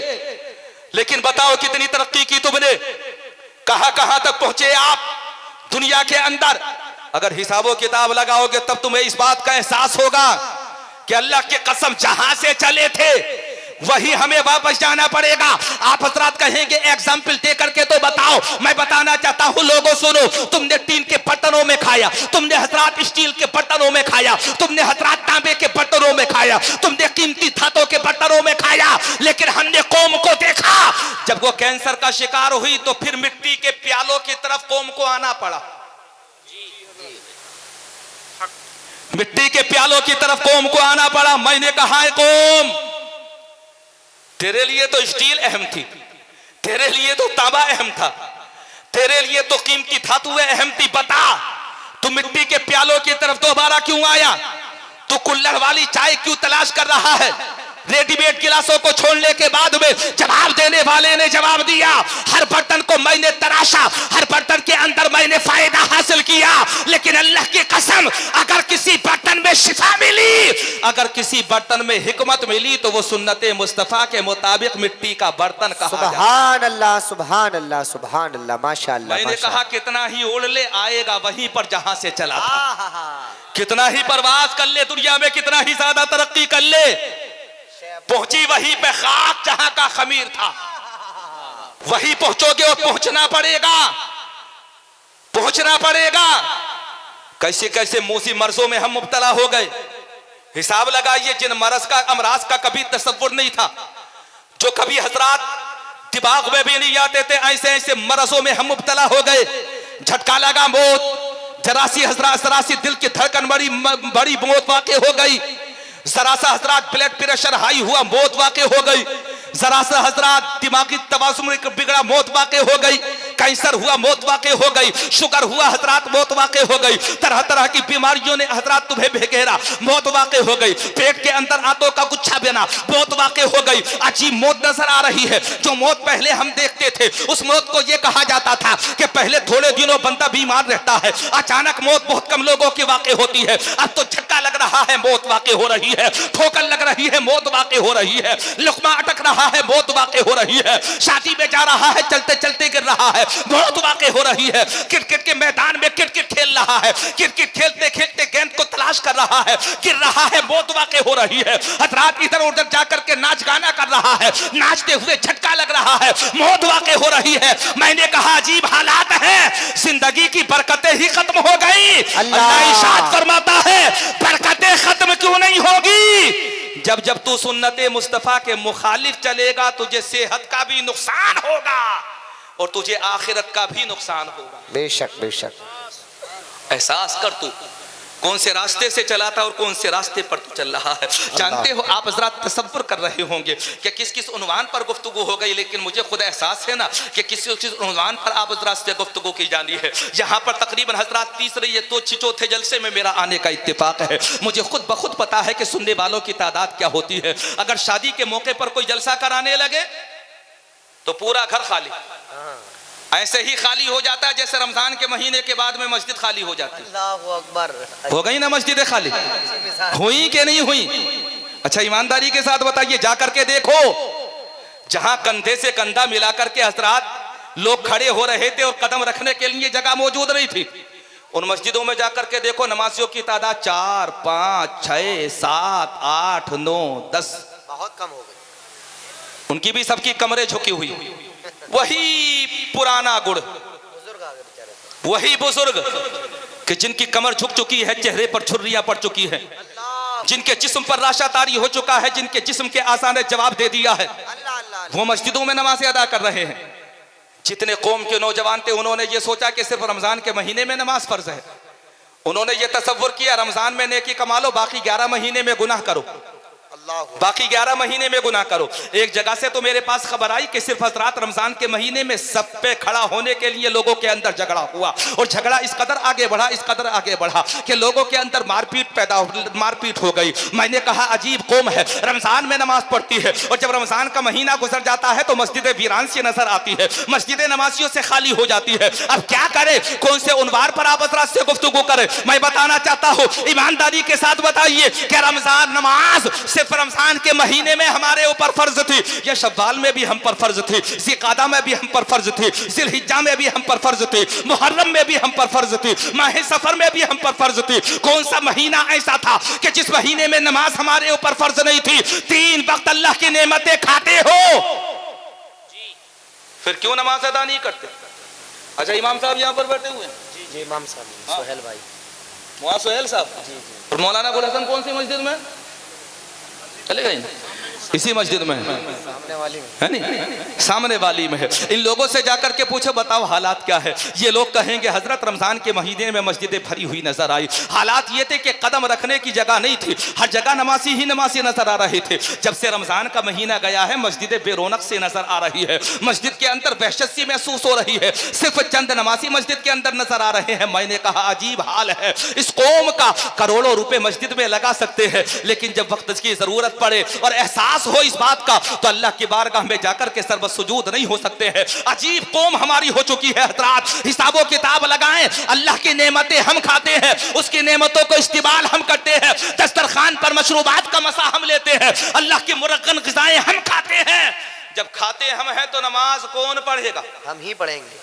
लेकिन बताओ कितनी तरक्की की तुमने, कहां कहां तक पहुंचे आप दुनिया के अंदर। अगर हिसाबो किताब लगाओगे तब तुम्हें इस बात का एहसास होगा कि अल्लाह की कसम जहां से चले थे वही हमें वापस जाना पड़ेगा। आप हजरात कहेंगे एग्जाम्पल दे करके तो बताओ। मैं बताना चाहता हूं, लोगों सुनो, तुमने टीन के बर्तनों में खाया, तुमने हजरात स्टील के बर्तनों में खाया, तुमने हजरात तांबे के बर्तनों में खाया, तुमने कीमती धातों के बर्तनों में खाया, लेकिन हमने कौम को देखा जब वो कैंसर का शिकार हुई तो फिर मिट्टी के प्यालों की तरफ कौम को आना पड़ा, मिट्टी के प्यालों की तरफ कौम को आना पड़ा। मैंने कहा है कौम, तेरे लिए तो स्टील अहम थी, तेरे लिए तो तांबा अहम था, तेरे लिए तो कीमती धातुएं अहम थी, बता तू मिट्टी के प्यालों की तरफ दोबारा क्यों आया? तू कुल्हड़ वाली चाय क्यों तलाश कर रहा है? रेडीमेड गिलासों को छोड़ने के बाद में जवाब देने वाले ने जवाब दिया, हर बर्तन को मैंने तराशा, हर बर्तन के अंदर मैंने फायदा हासिल किया, लेकिन अल्लाह की कसम अगर किसी बर्तन में शिफा मिली, अगर किसी बर्तन में हिकमत मिली तो वो सुन्नते मुस्तफा के मुताबिक मिट्टी का बर्तन कहा जाता है। सुभान अल्लाह, सुभान अल्लाह, सुभान अल्लाह, माशाअल्लाह। मैंने कहा कितना ही उड़ ले आएगा वहीं पर जहां से चला था, कितना ही परवाज कर ले दुनिया में, कितना ही ज्यादा तरक्की कर ले, पहुंची वहीं पे खाक जहां का खमीर था, वहीं पहुंचोगे और पहुंचना पड़ेगा, पहुंचना पड़ेगा। कैसे कैसे मूसी मर्जों में हम मुब्तला हो गए, हिसाब लगाइए। जिन मरज का अमराज का कभी तसव्वुर नहीं था, जो कभी हजरात दिमाग में भी नहीं आते थे, ऐसे ऐसे मरजों में हम मुब्तला हो गए। झटका लगा मौत, जरासी हजरात जरासी दिल की धड़कन बड़ी बड़ी मौत वाक़ई हो गई, जरा सा हजरात ब्लड प्रेशर हाई हुआ मौत वाक़ई हो गई, जरा सा हजरात दिमागी तवाज़ुन बिगड़ा मौत वाक़ई हो गई। कैंसर हुआ मौत वाक़ हो गई, शुगर हुआ हजरात मौत वाक़ हो गई, तरह तरह की बीमारियों ने हजरात तुम्हें घेरा मौत वाक़ हो गई, पेट के अंदर आंतों का गुच्छा बना मौत वाक़ हो गई, अजीब मौत नजर आ रही है। जो मौत पहले हम देखते थे उस मौत को यह कहा जाता था कि पहले थोड़े दिनों बंदा बीमार रहता है, अचानक मौत बहुत कम लोगों की वाक़ होती है। अब तो झटका लग रहा है मौत वाक़ हो रही है, ठोकर लग रही है मौत वाक़ हो रही है, लुक़मा अटक रहा है मौत वाक़ हो रही है, शादी में जा रहा है चलते चलते गिर रहा है मौत वाक़ हो रही है, क्रिकेट के मैदान में क्रिकेट खेल रहा है, क्रिकेट खेलते खेलते गेंद को तलाश कर रहा है, गिर रहा है मौत वाक़ हो रही है। हजरात इधर उधर जाकर के नाच गाना कर रहा है, नाचते हुए झटका लग रहा है मौत वाक़ हो रही है। मैंने कहा अजीब हालात है, जिंदगी की बरकतें ही खत्म हो गई। अल्लाह इरशाद फरमाता है बरकतें खत्म क्यों नहीं होगी? जब जब तू सुन्नते मुस्तफा के मुखालिफ चलेगा तुझे सेहत का भी नुकसान होगा और तुझे आखिरत का भी नुकसान होगा। बेशक बेशक। एहसास कर तू कौन से रास्ते से चला था और कौन से रास्ते पर तू चल रहा है। जानते हो आप हजरात तसव्वुर कर रहे होंगे कि किस किस उन्वान पर गुफ्तगू हो गई, लेकिन मुझे खुद एहसास है ना कि किस किस उन्वान पर आप हजरात से गुफ्तगू की जानी है। यहाँ पर तकरीबन हजरात तीसरे ये तो चौथे जलसे में मेरा आने का इत्तेफाक है। मुझे खुद ब खुद पता है कि सुनने वालों की तादाद क्या होती है। अगर शादी के मौके पर कोई जलसा कराने लगे तो पूरा घर खाली, ऐसे ही खाली हो जाता है जैसे रमजान के महीने के बाद में मस्जिद खाली हो जाती है। अल्लाहु अकबर। हो गई ना मस्जिद खाली, हुई कि नहीं हुई? अच्छा ईमानदारी के साथ बताइए, जाकर के देखो जहां कंधे से कंधा मिलाकर के हजरात लोग खड़े हो रहे थे और कदम रखने के लिए जगह मौजूद नहीं थी, उन मस्जिदों में जाकर के देखो नमाजियों की तादाद 4, 5, 6, 7, 8, 9, 10 बहुत कम हो गई। उनकी भी सबकी कमरे झुकी हुई। वही पुराना गुड़, बुजुर्ग आ गए बेचारे, वही बुजुर्ग कि जिनकी कमर झुक चुकी है, चेहरे पर छुर्रियां पड़ चुकी है, जिनके जिस्म पर राशा तारी हो चुका है, जिनके जिस्म के आसा ने जवाब दे दिया है, वो मस्जिदों में नमाज़ें अदा कर रहे हैं। जितने कौम के नौजवान थे उन्होंने ये सोचा कि सिर्फ रमजान के महीने में नमाज फर्ज है। उन्होंने ये तसव्वुर किया रमजान में नेकी कमा लो, बाकी 11 महीने में गुनाह करो, बाकी 11 महीने में गुनाह करो। एक जगह से तो मेरे पास खबर आई कि सिर्फ हजरात रमजान के महीने में सब पे खड़ा होने के लिए लोगों के अंदर झगड़ा हुआ, और झगड़ा इस कदर आगे बढ़ा, इस कदर आगे बढ़ा कि लोगों के अंदर मारपीट हो गई। मैंने कहा अजीब कौम है, रमजान में नमाज पढ़ती है और जब रमजान का महीना गुजर जाता है तो मस्जिदें वीरान सी नजर आती है, मस्जिदें नमाजियों से खाली हो जाती है। अब क्या करे, कौन से उनवार पर आप हजरात से गुफ्तगू करे? मैं बताना चाहता हूँ, ईमानदारी के साथ बताइए कि रमजान नमाज सिर्फ रमजान के महीने में हमारे ऊपर फर्ज थी, या शव्वाल में भी हम पर फर्ज थी, ज़िक़ादा में भी हम पर फर्ज थी, ज़िलहिज्जा में भी हम पर फर्ज थी, मुहर्रम में भी हम पर फर्ज थी, माह सफर में भी हम पर फर्ज थी। कौन सा महीना ऐसा था कि जिस महीने में नमाज हमारे ऊपर फर्ज नहीं थी? 3 वक्त अल्लाह की नेमतें खाते हो, फिर क्यों नमाज अदा नहीं करते? अच्छा इमाम साहब यहाँ पर बैठे हुए हैं। जी इमाम साहब सोहेल भाई, वहाँ सोहेल साहब जी और मौलाना गुल हसन कौन सी मस्जिद में चले गए? इसी मस्जिद में सामने वाली में है नहीं, सामने वाली में है। इन लोगों से जाकर के पूछो बताओ हालात क्या है? ये लोग कहेंगे हजरत रमजान के महीने में मस्जिदें भरी हुई नजर आई। हालात ये थे कि कदम रखने की जगह नहीं थी, हर जगह नमाजी ही नमाजी नजर आ रहे थे। जब से रमजान का महीना गया है मस्जिदें बेरौनक से नजर आ रही है, मस्जिद के अंदर वहशत सी महसूस हो रही है, सिर्फ चंद नमाजी मस्जिद के अंदर नजर आ रहे हैं। मैंने कहा अजीब हाल है, इस कौम का करोड़ों रुपए मस्जिद में लगा सकते हैं, लेकिन जब वक्त की जरूरत पड़े और एहसास हो इस बात का तो अल्लाह की बारगाह में जाकर के सर्व सुजूद नहीं हो सकते हैं। अजीब कौम हमारी हो चुकी है हजरात, हिसाबो किताब लगाएं, अल्लाह की नेमतें हम खाते हैं, उसकी नेमतों को इस्तेमाल हम करते हैं, दस्तरखान पर मशरूबात का मसा हम लेते हैं, अल्लाह की मुरक्कन ग़िज़ाएं हम खाते हैं। जब खाते हम हैं तो नमाज कौन पढ़ेगा? हम ही पढ़ेंगे।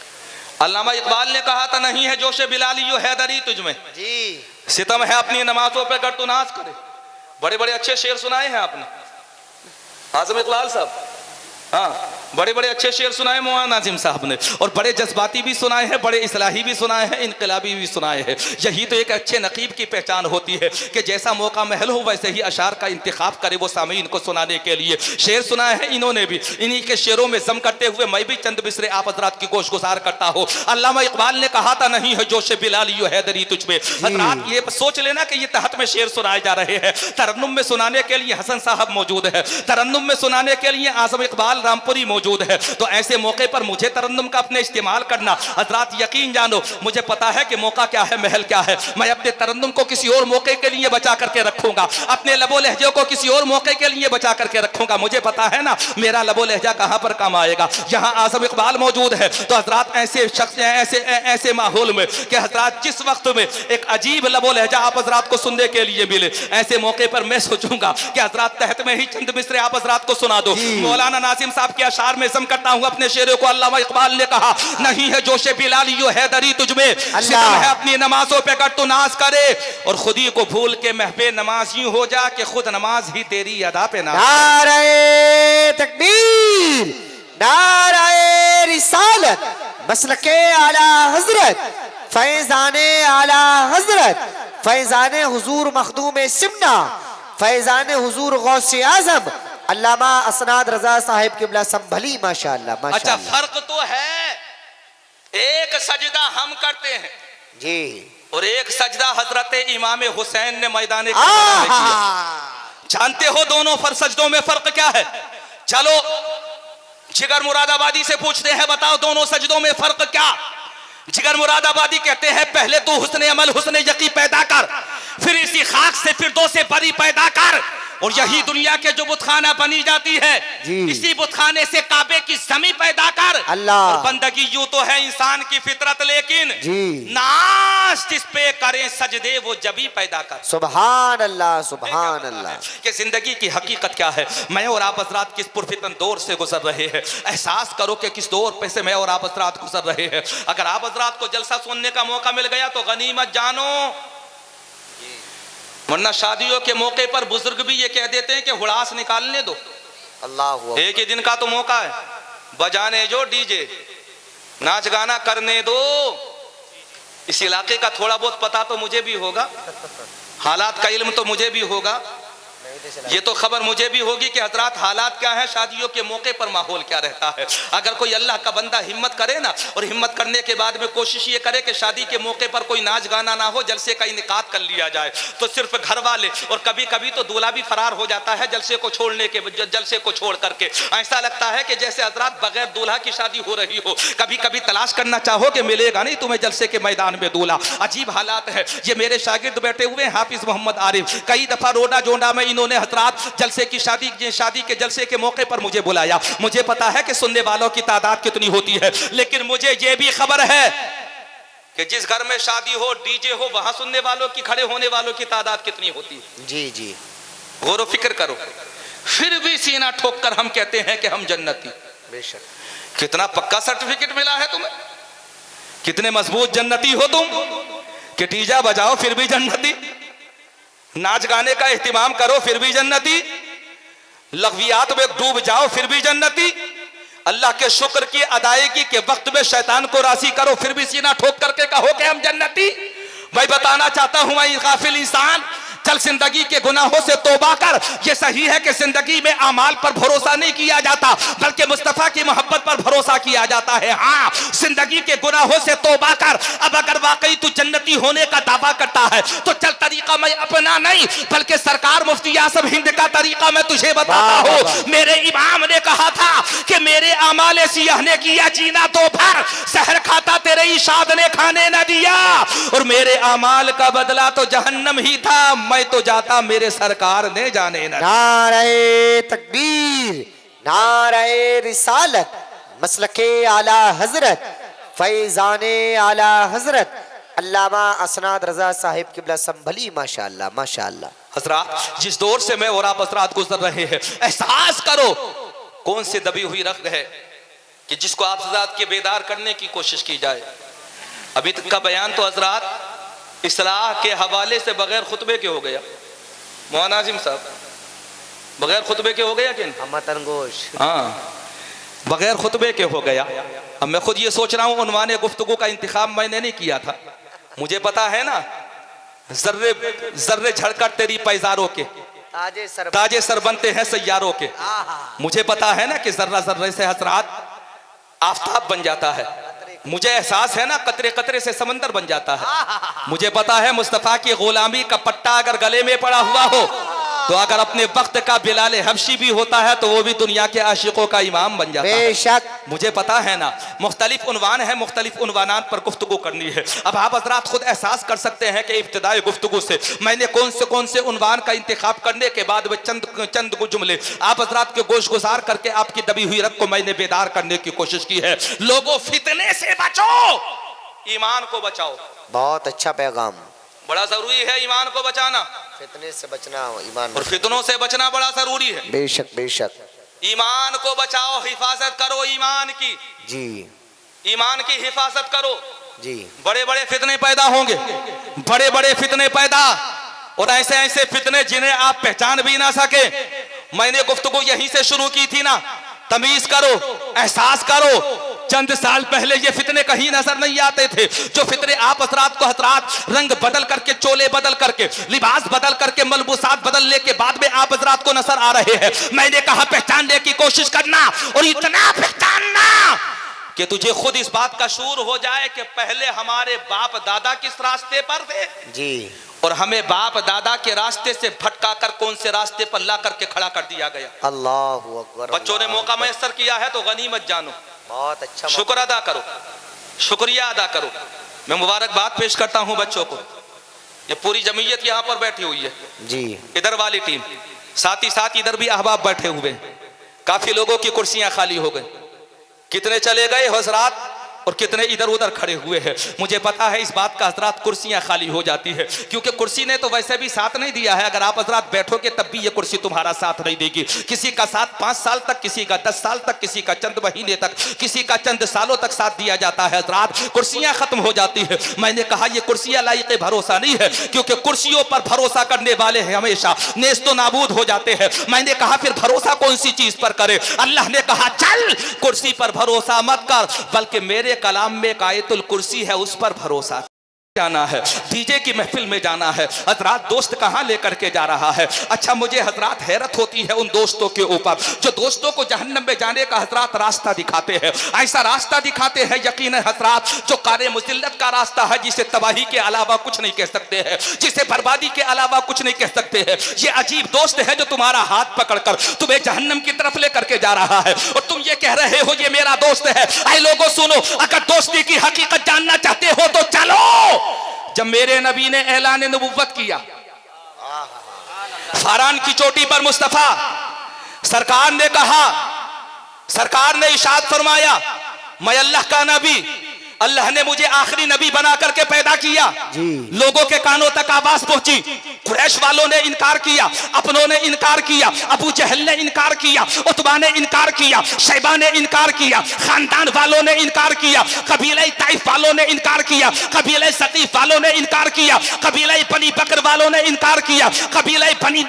अल्लामा इकबाल ने कहा था नहीं है जोश बिलाली हैदरी तुझमें, जी सितम है अपनी नमाजों पे अगर तू नाज करे। बड़े बड़े अच्छे शेर सुनाए हैं आपने, आज़म इकबाल साहब, हाँ बड़े बड़े अच्छे शेर सुनाए मौलाना नाजिम साहब ने, और बड़े जज्बाती भी सुनाए हैं, बड़े इस्लाही भी सुनाए हैं, इनकलाबी भी सुनाए हैं। यही तो एक अच्छे नकीब की पहचान होती है कि जैसा मौका महल हो वैसे ही अशार का इंतखाब करे वो सामीन को सुनाने के लिए। शेर सुनाए हैं इन्होंने भी, इन्हीं के शेरों में जम करते हुए मैं भी चंद बिसरे आप हजरात की गोश गुजार करता हूँ। अल्लामा इकबाल ने कहा था नहीं है जोश बिलाली हैदरी तुझमें। हजरात ये सोच लेना कि ये तहत में शेर सुनाए जा रहे हैं। तरन्नुम में सुनाने के लिए हसन साहब मौजूद है, तरन्नुम में सुनाने के लिए आज़म इकबाल रामपुरी मौजूद है। तो ऐसे मौके पर मुझे तरन्नुम का अपने इस्तेमाल करना, हजरात यकीन जानो मुझे पता है कि मौका क्या है, महल क्या है। मैं अपने तरन्नुम को किसी और मौके के लिए बचा करके रखूंगा, अपने लबो लहजे को किसी और मौके के लिए बचा करके रखूंगा। मुझे पता है ना मेरा लबो लहजा कहां पर काम आएगा। यहाँ आज़म इकबाल मौजूद है। तो हजरात ऐसे शख्स ऐसे माहौल में कि हजरात जिस वक्त में एक अजीब लबो लहजा आप हजरात को सुनने के लिए मिले, ऐसे मौके पर मैं सोचूंगा कि हजरात तहत में ही चंद मिसरे आप हजरात को सुना दो। मौलाना नासिम साहब के अशार में जम करता हूं अपने शेरों को। अल्लामा इकबाल ने कहा, नहीं है जोशे बिलाली यो हैदरी तुझमें, सितम है अपनी नमाजों पे अगर तू नाज करे, और खुदी को भूल के महबे नमाज यूं हो जा कि खुद नमाज ही तेरी अदा पे नाज। नारे तकबीर, नारे रिसालत, मसलके आला हजरत, फैजाने आला हजरत, फैजाने हुजूर मखदूम सिमना, फैजाने हुजूर गौसे आजम अल्लामा असनाद रजा साहिब किबला संभली। माशाअल्लाह अच्छा, माशाअल्लाह। फर्क तो है, एक सजदा हम करते हैं जी और एक सजदा हजरत इमाम हुसैन ने मैदान करबला में किया। जानते हो दोनों सजदों में फर्क क्या है? चलो जिगर मुरादाबादी से पूछते हैं, बताओ दोनों सजदों में फर्क क्या? जिगर मुरादाबादी कहते हैं, पहले तू हुस्ने अमल हुस्ने यकी पैदा कर, फिर इसी खाक से फिरदौस से बरी पैदा कर, और यही दुनिया के जो बुतखाना बनी जाती है, इसी बुतखाने से काबे की जमी पैदा कर। अल्लाह, और बंदगी यूं तो है इंसान की फितरत, लेकिन नाश जिस पे करें सजदे वो जबी पैदा कर। सुभान अल्लाह, सुभान अल्लाह। कि जिंदगी की हकीकत क्या है। मैं और आप हजरात किस पुरफितन दौर से गुजर रहे हैं, एहसास करो कि किस दौर पे से मैं और आप हजरात गुजर रहे हैं। अगर आप हजरात को जलसा सुनने का मौका मिल गया तो गनीमत जानो, वरना शादियों के मौके पर बुजुर्ग भी ये कह देते हैं कि हुड़ास निकालने दो, अल्लाह, एक ही दिन का तो मौका है, बजाने जो डीजे, नाच गाना करने दो। इस इलाके का थोड़ा बहुत पता तो मुझे भी होगा, हालात का इल्म तो मुझे भी होगा, ये तो खबर मुझे भी होगी कि हजरात हालात क्या है, शादियों के मौके पर माहौल क्या रहता है। अगर कोई अल्लाह का बंदा हिम्मत करे ना, और हिम्मत करने के बाद में कोशिश ये करे कि शादी के मौके पर कोई नाच गाना ना हो, जलसे का इनेकाद कर लिया जाए, तो सिर्फ घर वाले और कभी कभी तो दूल्हा भी फरार हो जाता है जलसे को छोड़ने के, जलसे को छोड़ करके। ऐसा लगता है कि जैसे हजरात बगैर दूल्हा की शादी हो रही हो। कभी कभी तलाश करना चाहो कि मिलेगा नहीं तुम्हें जलसे के मैदान में दूल्हा। अजीब हालात है। ये मेरे शागिर्द बैठे हुए हाफिज मोहम्मद आरिफ, कई दफा रोडा जोंडा में इन्होंने हजरात जलसे की शादी के जलसे के मौके पर मुझे बुलाया। मुझे पता है कि सुनने वालों की तादाद कितनी होती है, लेकिन मुझे ये भी खबर है कि जिस घर में शादी हो, डीजे हो, वहां सुनने वालों की, खड़े होने वालों की तादाद कितनी होती है। जी जी, गौर फिक्र करो। फिर भी सीना ठोक कर हम कहते हैं कि हम जन्नती। बेशक। कितना पक्का सर्टिफिकेट मिला है तुम्हें, कितने मजबूत जन्नती हो तुम कि डीजा बजाओ फिर भी जन्नती, नाच गाने का एहतिमाम करो फिर भी जन्नती, लग़वियात में डूब जाओ फिर भी जन्नती, अल्लाह के शुक्र की अदायगी के वक्त में शैतान को राजी करो फिर भी सीना ठोक करके कहो कि हम जन्नती। मैं बताना चाहता हूं, मैं गाफिल इंसान, चल जिंदगी के गुनाहों से तौबा कर। ये सही है कि जिंदगी में अमाल पर भरोसा नहीं किया जाता, बल्कि मुस्तफा की मोहब्बत पर भरोसा किया जाता है। हाँ, जिंदगी के गुनाहों से तौबा कर। अब अगर वाकई तू जन्नती होने का दावा करता है तो चल तरीका मैं अपना नहीं बल्कि सरकार मुफ्ती आज़म हिंद का तरीका मैं तुझे बताता हूँ। मेरे इमाम ने कहा था कि मेरे अमाले सियाह ने किया जीना तो भर, सहर खाता तेरे इशाद ने खाने न दिया, और मेरे अमाल का बदला तो जहन्नम ही था, मैं तो जाता मेरे सरकार ने जाने न। नारे तकबीर, नारे रिसालत, मसलके आला हजरत, फैजाने आला हजरत अल्लामा असनाद रजा साहिब किबला संभली। माशाअल्लाह माशाअल्लाह। हजरात, जिस दौर से मैं और आप हजरात गुजर रहे हैं, एहसास करो कौन सी दबी हुई रग है कि जिसको आप हजरात के बेदार करने की कोशिश की जाए। अभी तक का बयान तो हजरात इस्लाह के हवाले से बगैर खुतबे के हो गया। मौलाना नाज़िम साहब, बगैर खुतबे के हो गया कि हाँ, बगैर खुतबे के हो गया। अब मैं खुद ये सोच रहा हूँ, उन्वाने गुफ्तगू का इंतखाब मैंने नहीं किया था। मुझे पता है ना, जर्रे जर्रे झड़कर तेरी पैजारों के ताजे सर बनते हैं सैयारों के। मुझे पता है ना कि जर्रा जर्रे से हजरात आफताब बन जाता है। मुझे एहसास है ना, कतरे कतरे से समंदर बन जाता है। मुझे पता है मुस्तफा की गुलामी का पट्टा अगर गले में पड़ा हुआ हो तो अगर अपने वक्त का बिलाल हबशी भी होता है तो वो भी दुनिया के आशिकों का इमाम बन जाता है। बेशक। मुझे पता है ना, मुख्तलिफ उन्वान है, मुख्तलिफ उन्वानात पर गुफ्तगू करनी है। अब आप हजरात खुद एहसास कर सकते हैं कि इब्तिदाई गुफ्तगू से मैंने कौन से उन्वान का इंतखाब करने के बाद वे चंद जुमले आप हजरात के गोश गुजार करके आपकी दबी हुई रत को मैंने बेदार करने की कोशिश की है। लोगों, फितने से बचो, ईमान को बचाओ। बहुत अच्छा पैगाम। बड़ा जरूरी है ईमान को बचाना, फितने से बचना, ईमान और फितनों से बचना बड़ा जरूरी है। बेशक बेशक। ईमान को बचाओ, हिफाजत करो ईमान की, जी, ईमान की हिफाजत करो। जी। बड़े बड़े फितने पैदा होंगे, बड़े बड़े फितने पैदा, और ऐसे ऐसे फितने जिन्हें आप पहचान भी ना सके। मैंने गुफ्तगू यहीं से शुरू की थी ना, तमीज करो, एहसास करो। चंद साल पहले ये फितने कहीं नजर नहीं आते थे, जो फितने आप हजरात को हजरात रंग बदल करके, चोले बदल करके, लिबास बदल करके, मलबूसात बदलने के बाद में आप हजरात को नजर आ रहे हैं। मैंने कहा पहचानने की कोशिश करना, और इतना पहचानना कि तुझे खुद इस बात का शूर हो जाए कि पहले हमारे बाप दादा किस रास्ते पर थे, जी, और हमें बाप दादा के रास्ते से भटका कर कौन से रास्ते पर ला करके खड़ा कर दिया गया। अल्लाहु अकबर। बच्चों ने मौका मैसर किया है तो गनीमत जानो, बहुत अच्छा, शुक्र अदा करो, शुक्रिया अदा करो। मैं मुबारकबाद पेश करता हूं बच्चों को। ये पूरी जमीयत यहाँ पर बैठी हुई है, जी, इधर वाली टीम, साथ ही साथ इधर भी अहबाब बैठे हुए। काफी लोगों की कुर्सियां खाली हो गई, कितने चले गए हजरात और कितने इधर उधर खड़े हुए हैं। मुझे पता है इस बात का हजरात, कुर्सियां खाली हो जाती है, क्योंकि कुर्सी ने तो वैसे भी साथ नहीं दिया है। अगर आप हजरात बैठोगे तब भी ये कुर्सी तुम्हारा साथ नहीं देगी। किसी का साथ 5 साल तक, किसी का 10 साल तक, किसी का चंद महीने तक, किसी का चंद सालों तक साथ दिया जाता है। हजरात, कुर्सियां खत्म हो जाती है। मैंने कहा ये कुर्सियां लायक भरोसा नहीं है, क्योंकि कुर्सियों पर भरोसा करने वाले हैं हमेशा नेस्तो नाबूद हो जाते हैं। मैंने कहा फिर भरोसा कौन सी चीज पर करे? अल्लाह ने कहा चल कुर्सी पर भरोसा मत कर, बल्कि मेरे कलाम में एक आयतुल कुर्सी है, उस पर भरोसा जाना है। डीजे की महफिल में जाना है। हजरात, दोस्त कहां लेकर के जा रहा है? अच्छा, मुझे हजरात हैरत होती है उन दोस्तों के ऊपर जो दोस्तों को जहन्नम में जाने का हजरात रास्ता दिखाते हैं। ऐसा रास्ता दिखाते हैं यकीनन हजरात जो कारे मुजिल्लत का रास्ता है, जिसे तबाही के अलावा कुछ नहीं कह सकते हैं, जिसे बर्बादी के अलावा कुछ नहीं कह सकते हैं। ये अजीब दोस्त है जो तुम्हारा हाथ पकड़कर तुम्हें जहन्नम की तरफ लेकर के जा रहा है, और तुम ये कह रहे हो ये मेरा दोस्त है। ऐ लोगों सुनो, अगर दोस्ती की हकीकत जानना चाहते हो तो चलो। जब मेरे नबी ने ऐलान नबुव्वत किया, फारान की चोटी पर मुस्तफा सरकार ने कहा, सरकार ने इशाद फरमाया, मैं अल्लाह का नबी, अल्लाह ने मुझे आखिरी नबी बना करके पैदा किया। लोगों के कानों तक आवाज पहुंची। कुरैश वालों ने इनकार किया, अपनों ने इनकार किया, अबू जहल ने इनकार किया, उतबा ने इनकार किया, शैबा ने इनकार किया, खानदान वालों ने इनकार किया, कबीला ताइफ वालों ने इनकार किया, कबीला सकीफ वालों ने इनकार किया, कबीला बनी बकर वालों ने इनकार किया, कबीला बनी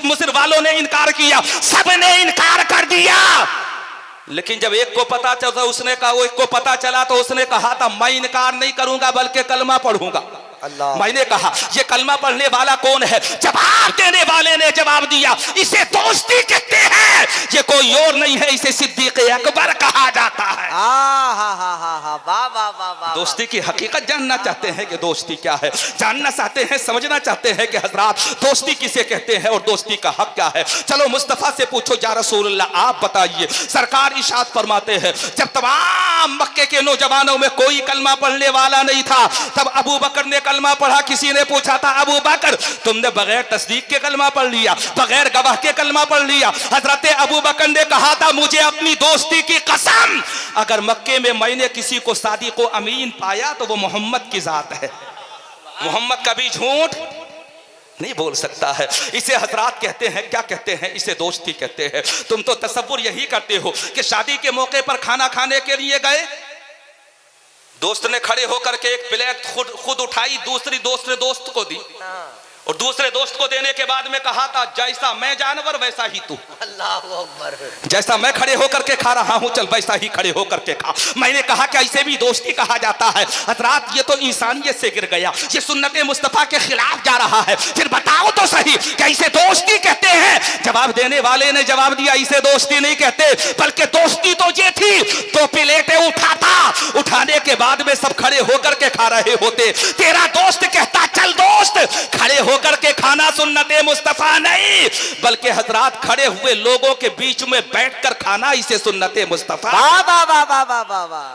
मुसर वालों ने इनकार किया, सबने इनकार कर दिया। लेकिन जब एक को पता चला, उसने कहा, वो एक को पता चला तो उसने कहा था मैं इनकार नहीं करूंगा बल्कि कलमा पढ़ूंगा। मैंने कहा ये कलमा पढ़ने वाला कौन है? जवाब देने वाले ने जवाब दिया, इसे दोस्ती कहते हैं, ये कोई और नहीं है, इसे सिद्दीक अकबर कहा जाता है। दोस्ती की हकीकत जानना चाहते हैं कि दोस्ती क्या है, जानना चाहते हैं, समझना चाहते हैं कि हजरात दोस्ती किसे कहते हैं और दोस्ती का हक क्या है। चलो मुस्तफा से पूछो, या रसूलल्लाह आप बताइए। सरकार इरशाद फरमाते हैं, जब तमाम मक्के के नौजवानों में कोई कलमा पढ़ने वाला नहीं था, तब अबू बकर ने कलमा पढ़ा। किसी ने पूछा था, अबू बकर तुमने बगैर तस्दीक के कलमा पढ़ लिया, बगैर गवाह के कलमा पढ़ लिया? हजरत अबू बकर ने कहा था, मुझे अपनी दोस्ती की कसम, अगर मक्के में मैंने किसी को सादिक व अमीन पाया तो वो मोहम्मद की जात है। मोहम्मद कभी झूठ नहीं बोल सकता है। इसे हजरात कहते हैं, क्या कहते हैं? इसे दोस्ती कहते हैं। तुम तो तसव्वुर यही करते हो कि शादी के मौके पर खाना खाने के लिए गए, दोस्त ने खड़े होकर के एक प्लेट खुद उठाई, दूसरे दोस्त को दी, और दूसरे दोस्त को देने के बाद में कहा था, जैसा मैं जानवर वैसा ही तू। अल्लाह अकबर। जैसा मैं खड़े होकर के खा रहा हूं, चल वैसा ही खड़े होकर के खा। मैंने कहा कि ऐसे भी दोस्ती कहा जाता है? हजरात, ये तो इंसानियत से गिर गया, ये सुन्नत मुस्तफा के खिलाफ जा रहा है। फिर बताओ तो सही, कैसे दोस्ती कहते हैं? जवाब देने वाले ने जवाब दिया, इसे दोस्ती नहीं कहते, बल्कि दोस्ती तो ये थी, तो प्लेटें उठाता, उठाने के बाद में सब खड़े होकर के खा रहे होते। तेरा दोस्त कहता, चल दोस्त खड़े होकर के खा खाना सुन्नते मुस्तफा नहीं, बल्कि हजरात खड़े हुए लोगों के बीच में बैठकर खाना इसे सुन्नते मुस्तफा। वाह वाह वाह वाह वाह वाह वाह।